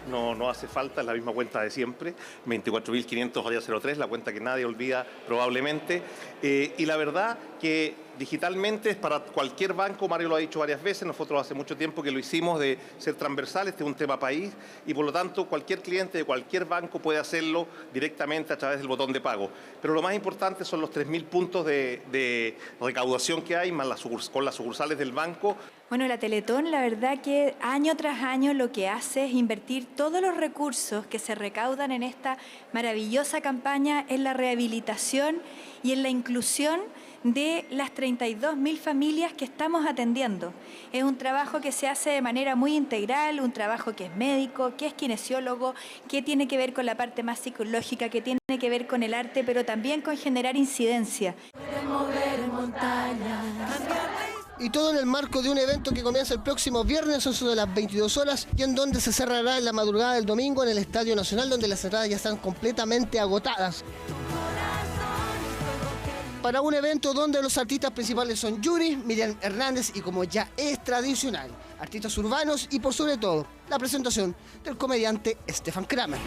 no hace falta, es la misma cuenta de siempre, 24.500 03, la cuenta que nadie olvida probablemente. Y la verdad que digitalmente es para cualquier banco. Mario lo ha dicho varias veces, nosotros hace mucho tiempo que lo hicimos de ser transversal, este es un tema país y por lo tanto cualquier cliente de cualquier banco puede hacerlo directamente a través del botón de pago. Pero lo más importante son los 3.000 puntos de recaudación que hay, más con las sucursales del banco. Bueno, la Teletón, la verdad que año tras año lo que hace es invertir todos los recursos que se recaudan en esta maravillosa campaña en la rehabilitación y en la inclusión de las 32.000 familias que estamos atendiendo. Es un trabajo que se hace de manera muy integral, un trabajo que es médico, que es kinesiólogo, que tiene que ver con la parte más psicológica, que tiene que ver con el arte, pero también con generar incidencia. Y todo en el marco de un evento que comienza el próximo viernes a eso de las 22 horas y en donde se cerrará en la madrugada del domingo en el Estadio Nacional, donde las entradas ya están completamente agotadas. Para un evento donde los artistas principales son Yuri, Miriam Hernández y, como ya es tradicional, artistas urbanos y por sobre todo la presentación del comediante Stefan Kramer.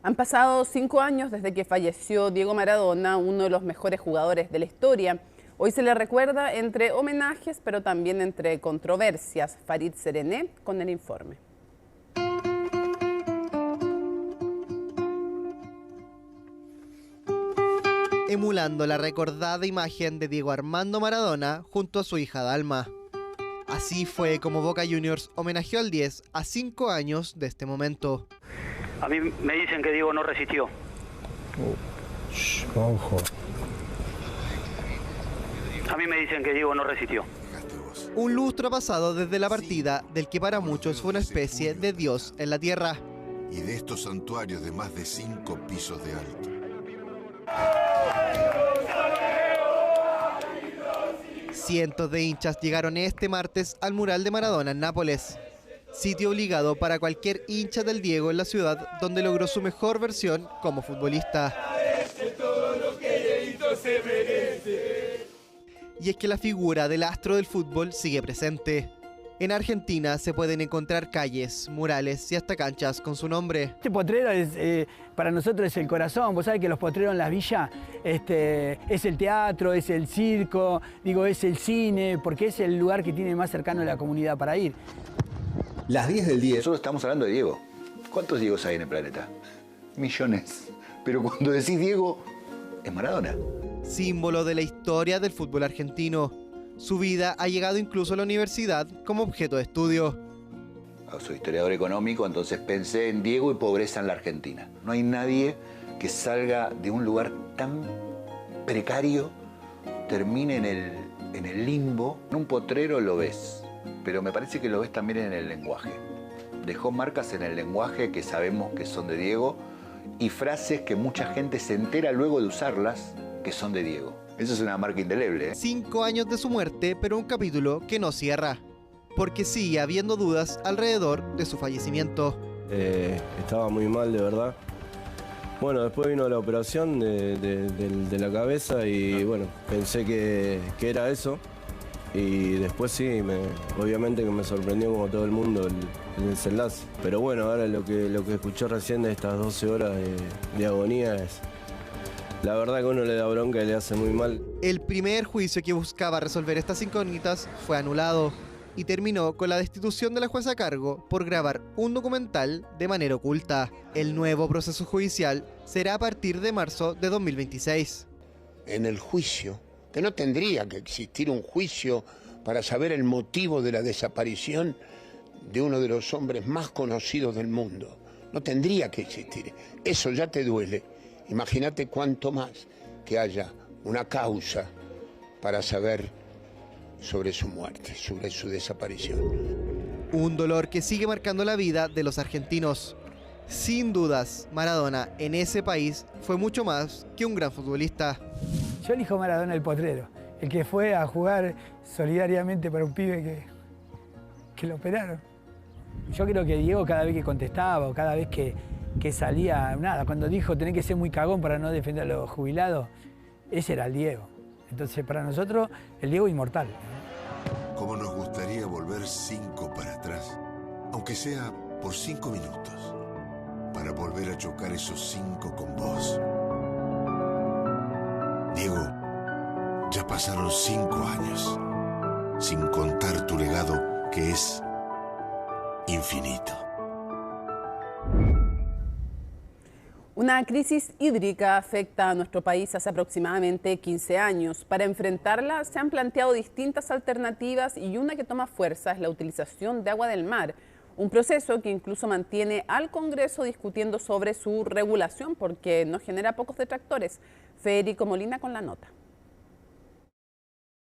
Han pasado 5 años desde que falleció Diego Maradona, uno de los mejores jugadores de la historia. Hoy se le recuerda entre homenajes, pero también entre controversias. Farid Serené con el informe. Emulando la recordada imagen de Diego Armando Maradona junto a su hija Dalma. Así fue como Boca Juniors homenajeó al 10 a 5 años de este momento. A mí me dicen que Diego no resistió. Ojo. A mí me dicen que Diego no resistió. Un lustro ha pasado desde la partida del que para muchos fue una especie de Dios en la tierra. Y de estos santuarios de más de 5 pisos de alto. Cientos de hinchas llegaron este martes al mural de Maradona en Nápoles. Sitio obligado para cualquier hincha del Diego en la ciudad donde logró su mejor versión como futbolista. Y es que la figura del astro del fútbol sigue presente. En Argentina se pueden encontrar calles, murales y hasta canchas con su nombre. Este potrero es, para nosotros es el corazón. Vos sabés que los potreros en las villas es el teatro, es el circo, es el cine, porque es el lugar que tiene más cercano a la comunidad para ir. Las 10 del 10, nosotros estamos hablando de Diego. ¿Cuántos Diegos hay en el planeta? Millones. Pero cuando decís Diego, es Maradona. Símbolo de la historia del fútbol argentino. Su vida ha llegado incluso a la universidad como objeto de estudio. Soy historiador económico, entonces pensé en Diego y pobreza en la Argentina. No hay nadie que salga de un lugar tan precario, termine en el limbo. En un potrero lo ves, pero me parece que lo ves también en el lenguaje. Dejó marcas en el lenguaje que sabemos que son de Diego y frases que mucha gente se entera luego de usarlas que son de Diego. Eso es una marca indeleble. 5 años de su muerte, pero un capítulo que no cierra, porque sigue habiendo dudas alrededor de su fallecimiento. Estaba muy mal, de verdad. Bueno, después vino la operación de la cabeza y bueno, pensé que era eso. Y después sí, obviamente que me sorprendió como todo el mundo el desenlace. Pero bueno, ahora lo que escuché recién de estas 12 horas de agonía es... La verdad que uno le da bronca y le hace muy mal. El primer juicio que buscaba resolver estas incógnitas fue anulado y terminó con la destitución de la jueza a cargo por grabar un documental de manera oculta. El nuevo proceso judicial será a partir de marzo de 2026. En el juicio, que no tendría que existir un juicio para saber el motivo de la desaparición de uno de los hombres más conocidos del mundo. No tendría que existir. Eso ya te duele. Imagínate cuánto más que haya una causa para saber sobre su muerte, sobre su desaparición. Un dolor que sigue marcando la vida de los argentinos. Sin dudas, Maradona en ese país fue mucho más que un gran futbolista. Yo elijo Maradona el potrero, el que fue a jugar solidariamente para un pibe que lo operaron. Yo creo que Diego cada vez que contestaba o cada vez que salía, nada, cuando dijo tenés que ser muy cagón para no defender a los jubilados, ese era el Diego. Entonces para nosotros el Diego inmortal. Como nos gustaría volver 5 para atrás, aunque sea por 5 minutos. para volver a chocar esos 5 con vos. Diego, ya pasaron 5 años, sin contar tu legado que es infinito. Una crisis hídrica afecta a nuestro país hace aproximadamente 15 años. Para enfrentarla se han planteado distintas alternativas y una que toma fuerza es la utilización de agua del mar. Un proceso que incluso mantiene al Congreso discutiendo sobre su regulación porque no genera pocos detractores. Federico Molina con la nota.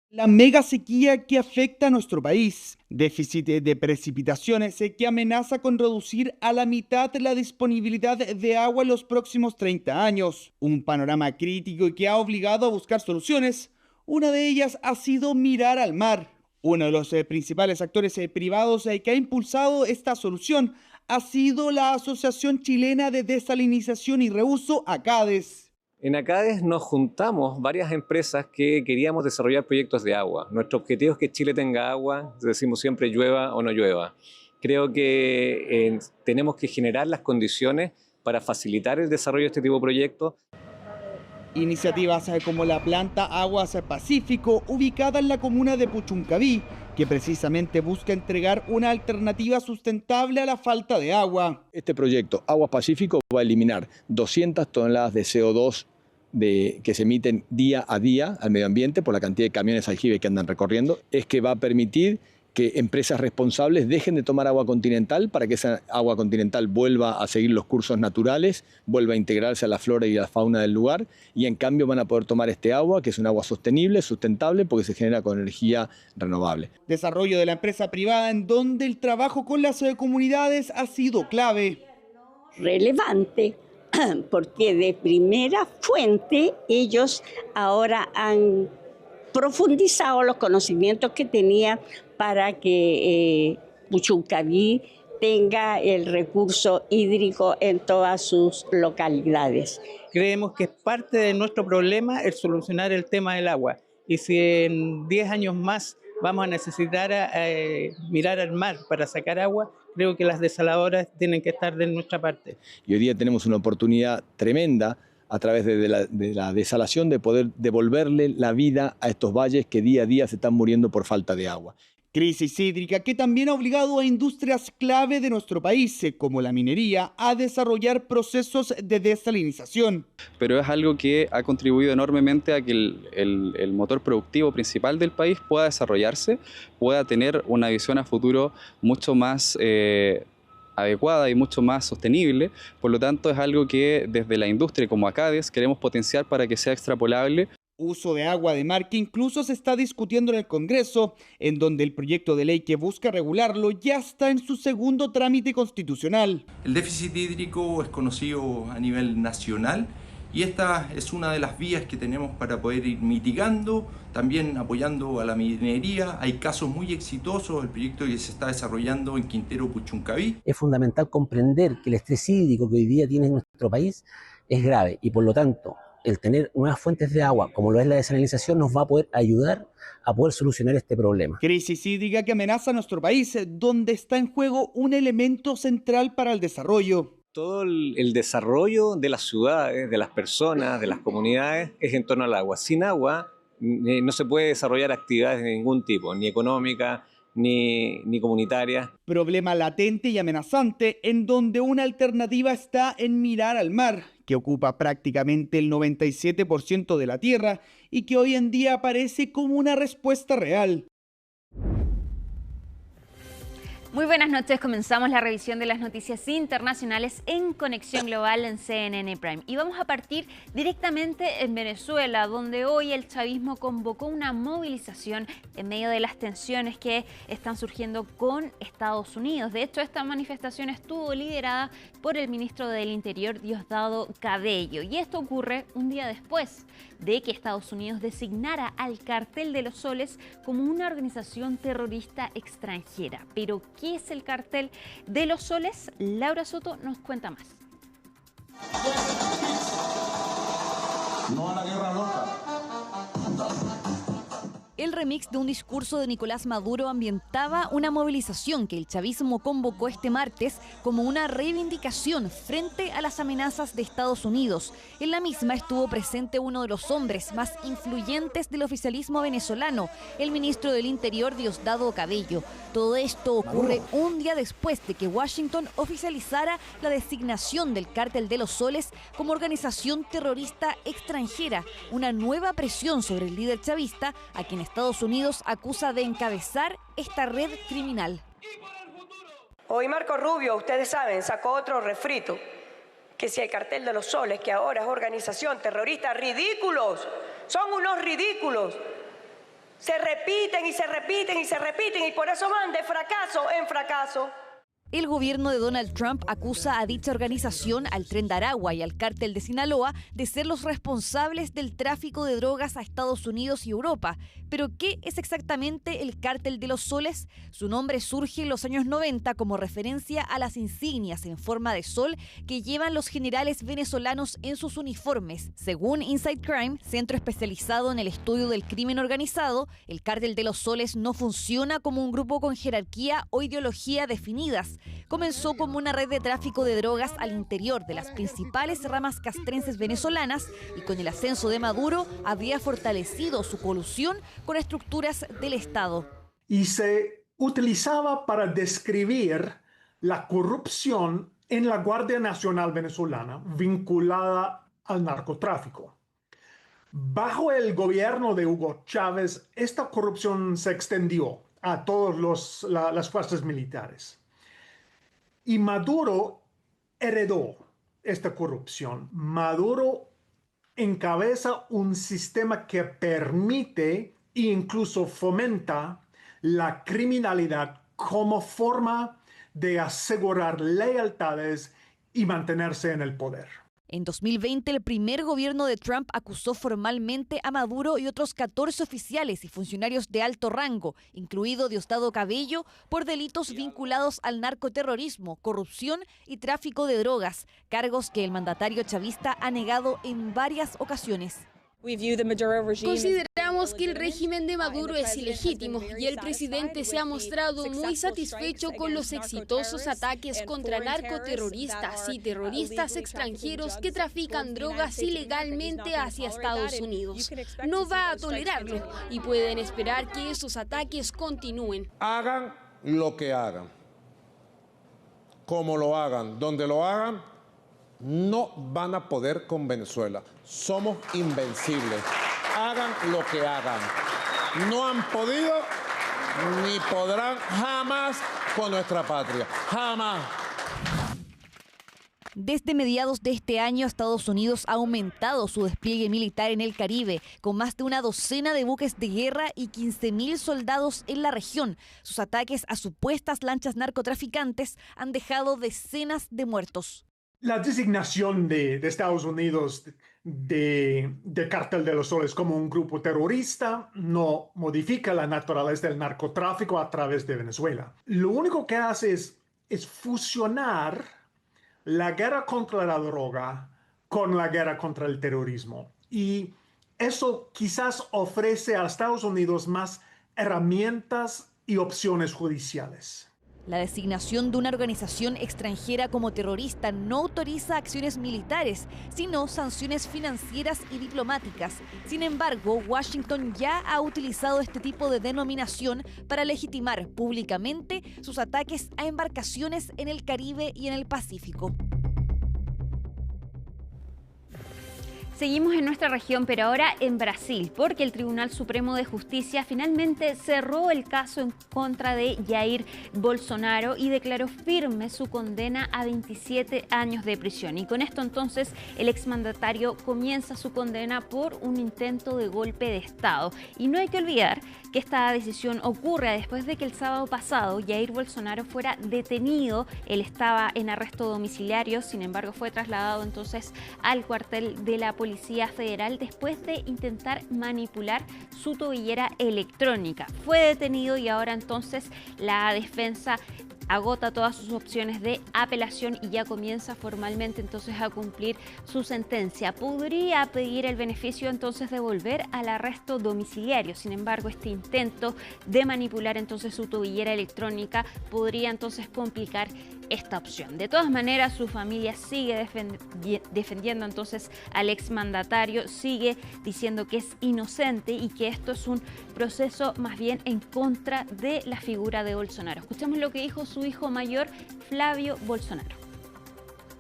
La mega sequía que afecta a nuestro país, déficit de precipitaciones que amenaza con reducir a la mitad la disponibilidad de agua en los próximos 30 años, un panorama crítico y que ha obligado a buscar soluciones. Una de ellas ha sido mirar al mar. Uno de los principales actores privados que ha impulsado esta solución ha sido la Asociación Chilena de Desalinización y Reuso, ACADES. En ACADES nos juntamos varias empresas que queríamos desarrollar proyectos de agua. Nuestro objetivo es que Chile tenga agua, decimos siempre llueva o no llueva. Creo que tenemos que generar las condiciones para facilitar el desarrollo de este tipo de proyectos. Iniciativas como la planta Aguas Pacífico, ubicada en la comuna de Puchuncaví, que precisamente busca entregar una alternativa sustentable a la falta de agua. Este proyecto, Aguas Pacífico, va a eliminar 200 toneladas de CO2 que se emiten día a día al medio ambiente por la cantidad de camiones aljibe que andan recorriendo. Es que va a permitir que empresas responsables dejen de tomar agua continental para que esa agua continental vuelva a seguir los cursos naturales, vuelva a integrarse a la flora y a la fauna del lugar, y en cambio van a poder tomar este agua, que es un agua sostenible, sustentable, porque se genera con energía renovable. Desarrollo de la empresa privada en donde el trabajo con las comunidades ha sido clave. Relevante, porque de primera fuente ellos ahora han profundizado los conocimientos que tenían para que Puchuncaví tenga el recurso hídrico en todas sus localidades. Creemos que es parte de nuestro problema el solucionar el tema del agua. Y si en 10 años más vamos a necesitar mirar al mar para sacar agua, creo que las desaladoras tienen que estar de nuestra parte. Y hoy día tenemos una oportunidad tremenda a través de la desalación de poder devolverle la vida a estos valles que día a día se están muriendo por falta de agua. Crisis hídrica que también ha obligado a industrias clave de nuestro país, como la minería, a desarrollar procesos de desalinización. Pero es algo que ha contribuido enormemente a que el motor productivo principal del país pueda desarrollarse, pueda tener una visión a futuro mucho más adecuada y mucho más sostenible. Por lo tanto, es algo que desde la industria como ACADES queremos potenciar para que sea extrapolable. Uso de agua de mar que incluso se está discutiendo en el Congreso, en donde el proyecto de ley que busca regularlo ya está en su segundo trámite constitucional. El déficit hídrico es conocido a nivel nacional y esta es una de las vías que tenemos para poder ir mitigando, también apoyando a la minería. Hay casos muy exitosos, el proyecto que se está desarrollando en Quintero Puchuncaví. Es fundamental comprender que el estrés hídrico que hoy día tiene nuestro país es grave y por lo tanto el tener nuevas fuentes de agua, como lo es la desalinización, nos va a poder ayudar a poder solucionar este problema. Crisis hídrica que amenaza a nuestro país, donde está en juego un elemento central para el desarrollo. Todo el desarrollo de las ciudades, de las personas, de las comunidades, es en torno al agua. Sin agua no se puede desarrollar actividades de ningún tipo, ni económica, ni comunitaria. Problema latente y amenazante en donde una alternativa está en mirar al mar, que ocupa prácticamente el 97% de la tierra y que hoy en día aparece como una respuesta real. Muy buenas noches, comenzamos la revisión de las noticias internacionales en Conexión Global en CNN Prime. Y vamos a partir directamente en Venezuela, donde hoy el chavismo convocó una movilización en medio de las tensiones que están surgiendo con Estados Unidos. De hecho, esta manifestación estuvo liderada por el ministro del Interior, Diosdado Cabello. Y esto ocurre un día después de que Estados Unidos designara al Cartel de los Soles como una organización terrorista extranjera. Pero, ¿qué es el Cartel de los Soles? Laura Soto nos cuenta más. No a la guerra loca. El remix de un discurso de Nicolás Maduro ambientaba una movilización que el chavismo convocó este martes como una reivindicación frente a las amenazas de Estados Unidos. En la misma estuvo presente uno de los hombres más influyentes del oficialismo venezolano, el ministro del Interior Diosdado Cabello. Todo esto ocurre un día después de que Washington oficializara la designación del Cártel de los Soles como organización terrorista extranjera, una nueva presión sobre el líder chavista, a quien Estados Unidos acusa de encabezar esta red criminal. Hoy Marco Rubio, ustedes saben, sacó otro refrito, que si el Cartel de los Soles, que ahora es organización terrorista, ridículos, son unos ridículos. Se repiten y se repiten y se repiten y por eso van de fracaso en fracaso. El gobierno de Donald Trump acusa a dicha organización, al Tren de Aragua y al Cártel de Sinaloa de ser los responsables del tráfico de drogas a Estados Unidos y Europa. ¿Pero qué es exactamente el Cártel de los Soles? Su nombre surge en los años 90 como referencia a las insignias en forma de sol que llevan los generales venezolanos en sus uniformes. Según Inside Crime, centro especializado en el estudio del crimen organizado, el Cártel de los Soles no funciona como un grupo con jerarquía o ideología definidas. Comenzó como una red de tráfico de drogas al interior de las principales ramas castrenses venezolanas y con el ascenso de Maduro había fortalecido su colusión con estructuras del Estado. Y se utilizaba para describir la corrupción en la Guardia Nacional Venezolana vinculada al narcotráfico. Bajo el gobierno de Hugo Chávez, esta corrupción se extendió a todas las fuerzas militares. Y Maduro heredó esta corrupción. Maduro encabeza un sistema que permite e incluso fomenta la criminalidad como forma de asegurar lealtades y mantenerse en el poder. En 2020, el primer gobierno de Trump acusó formalmente a Maduro y otros 14 oficiales y funcionarios de alto rango, incluido Diosdado Cabello, por delitos vinculados al narcoterrorismo, corrupción y tráfico de drogas, cargos que el mandatario chavista ha negado en varias ocasiones. Consideramos que el régimen de Maduro es ilegítimo y el presidente se ha mostrado muy satisfecho con los exitosos ataques contra narcoterroristas y terroristas extranjeros que trafican drogas ilegalmente hacia Estados Unidos. No va a tolerarlo y pueden esperar que esos ataques continúen. Hagan lo que hagan, como lo hagan, donde lo hagan, no van a poder con Venezuela. Somos invencibles. Hagan lo que hagan. No han podido ni podrán jamás con nuestra patria. Jamás. Desde mediados de este año, Estados Unidos ha aumentado su despliegue militar en el Caribe, con más de una docena de buques de guerra y 15.000 soldados en la región. Sus ataques a supuestas lanchas narcotraficantes han dejado decenas de muertos. La designación de Estados Unidos de Cártel de los Soles como un grupo terrorista no modifica la naturaleza del narcotráfico a través de Venezuela. Lo único que hace es fusionar la guerra contra la droga con la guerra contra el terrorismo. Y eso quizás ofrece a Estados Unidos más herramientas y opciones judiciales. La designación de una organización extranjera como terrorista no autoriza acciones militares, sino sanciones financieras y diplomáticas. Sin embargo, Washington ya ha utilizado este tipo de denominación para legitimar públicamente sus ataques a embarcaciones en el Caribe y en el Pacífico. Seguimos en nuestra región, pero ahora en Brasil, porque el Tribunal Supremo de Justicia finalmente cerró el caso en contra de Jair Bolsonaro y declaró firme su condena a 27 años de prisión. Y con esto entonces el exmandatario comienza su condena por un intento de golpe de Estado. Y no hay que olvidar que esta decisión ocurre después de que el sábado pasado Jair Bolsonaro fuera detenido. Él estaba en arresto domiciliario, sin embargo fue trasladado entonces al cuartel de la Policía Federal después de intentar manipular su tobillera electrónica. Fue detenido y ahora entonces la defensa agota todas sus opciones de apelación y ya comienza formalmente entonces a cumplir su sentencia. Podría pedir el beneficio entonces de volver al arresto domiciliario. Sin embargo, este intento de manipular entonces su tobillera electrónica podría entonces complicar esta opción. De todas maneras, su familia sigue defendiendo entonces al exmandatario, sigue diciendo que es inocente y que esto es un proceso más bien en contra de la figura de Bolsonaro. Escuchemos lo que dijo su hijo mayor, Flavio Bolsonaro.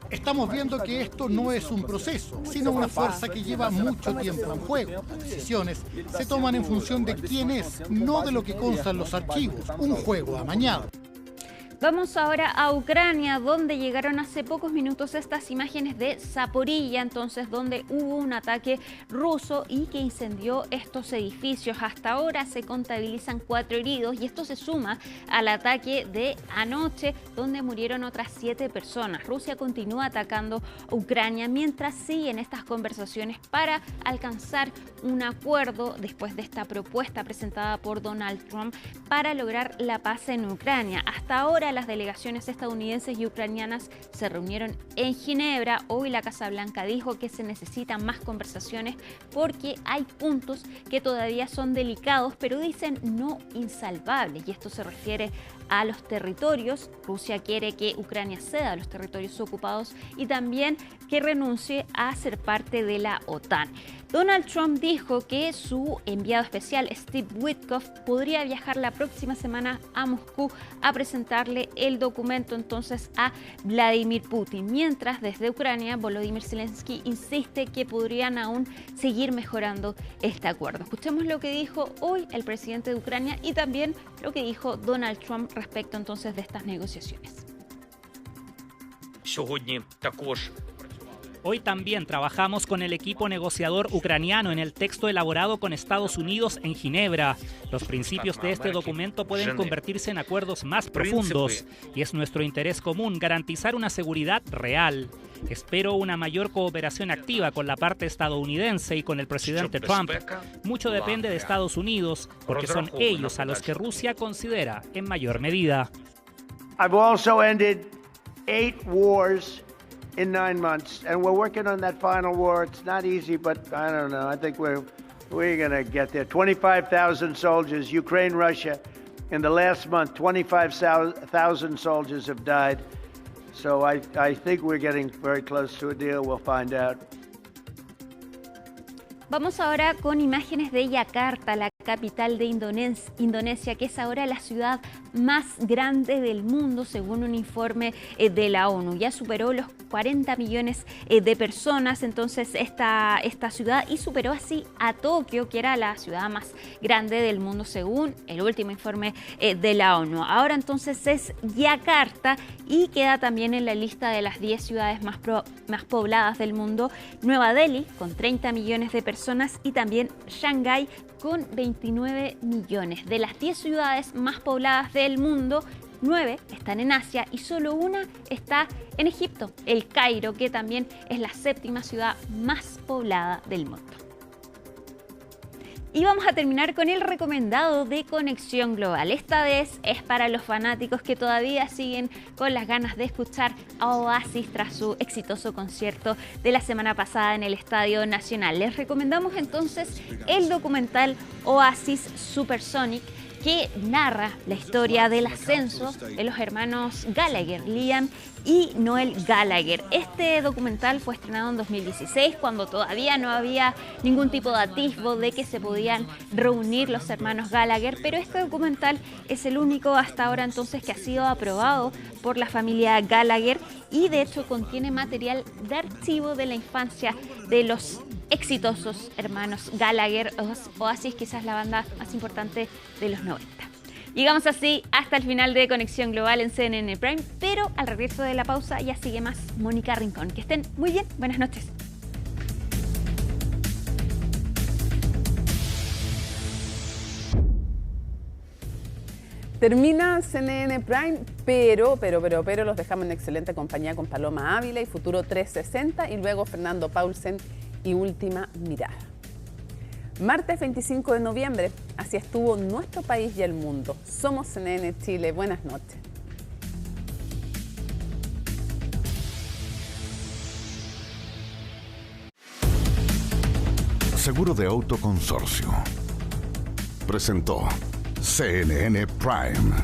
Estamos viendo que esto no es un proceso, sino una fuerza que lleva mucho tiempo en juego. Las decisiones se toman en función de quién es, no de lo que consta en los archivos. Un juego amañado. Vamos ahora a Ucrania, donde llegaron hace pocos minutos estas imágenes de Zaporilla, entonces donde hubo un ataque ruso y que incendió estos edificios. Hasta ahora se contabilizan 4 heridos y esto se suma al ataque de anoche, donde murieron otras 7 personas. Rusia continúa atacando a Ucrania mientras siguen estas conversaciones para alcanzar un acuerdo después de esta propuesta presentada por Donald Trump para lograr la paz en Ucrania. Hasta ahora las delegaciones estadounidenses y ucranianas se reunieron en Ginebra. Hoy la Casa Blanca dijo que se necesitan más conversaciones porque hay puntos que todavía son delicados, pero dicen no insalvables, y esto se refiere a los territorios. Rusia quiere que Ucrania ceda los territorios ocupados y también que renuncie a ser parte de la OTAN. Donald Trump dijo que su enviado especial Steve Witkoff podría viajar la próxima semana a Moscú a presentarle el documento entonces a Vladimir Putin, mientras desde Ucrania Volodymyr Zelensky insiste que podrían aún seguir mejorando este acuerdo. Escuchemos lo que dijo hoy el presidente de Ucrania y también lo que dijo Donald Trump respecto entonces de estas negociaciones. Hoy también trabajamos con el equipo negociador ucraniano en el texto elaborado con Estados Unidos en Ginebra. Los principios de este documento pueden convertirse en acuerdos más profundos y es nuestro interés común garantizar una seguridad real. Espero una mayor cooperación activa con la parte estadounidense y con el presidente Trump. Mucho depende de Estados Unidos porque son ellos a los que Rusia considera en mayor medida. I've also ended 8 wars in 9 months, and we're working on that final war. It's not easy, but I don't know. I think we're going to get there. 25,000 soldiers, Ukraine, Russia. In the last month, 25,000 soldiers have died. So I think we're getting very close to a deal. We'll find out. Vamos ahora con imágenes de Yakarta, la capital de Indonesia, que es ahora la ciudad más grande del mundo según un informe de la ONU. Ya superó los 40 millones de personas entonces esta ciudad y superó así a Tokio, que era la ciudad más grande del mundo según el último informe de la ONU. Ahora entonces es Yakarta y queda también en la lista de las 10 ciudades más pobladas del mundo. Nueva Delhi con 30 millones de personas y también Shanghái con 29 millones. De las 10 ciudades más pobladas del mundo, 9 están en Asia y solo una está en Egipto, El Cairo, que también es la 7ª ciudad más poblada del mundo. Y vamos a terminar con el recomendado de Conexión Global. Esta vez es para los fanáticos que todavía siguen con las ganas de escuchar a Oasis tras su exitoso concierto de la semana pasada en el Estadio Nacional. Les recomendamos entonces el documental Oasis Supersonic, que narra la historia del ascenso de los hermanos Gallagher, Liam y Noel Gallagher. Este documental fue estrenado en 2016, cuando todavía no había ningún tipo de atisbo de que se podían reunir los hermanos Gallagher, pero este documental es el único hasta ahora entonces que ha sido aprobado por la familia Gallagher y de hecho contiene material de archivo de la infancia de los exitosos hermanos Gallagher. Oasis, quizás la banda más importante de los 90. Llegamos así hasta el final de Conexión Global en CNN Prime, pero al regreso de la pausa ya sigue más Mónica Rincón. Que estén muy bien, buenas noches. Termina CNN Prime, pero los dejamos en excelente compañía con Paloma Ávila y Futuro 360 y luego Fernando Paulsen y Última Mirada. Martes 25 de noviembre, así estuvo nuestro país y el mundo. Somos CNN Chile, buenas noches. Seguro de Auto Consorcio. Presentó CNN Prime.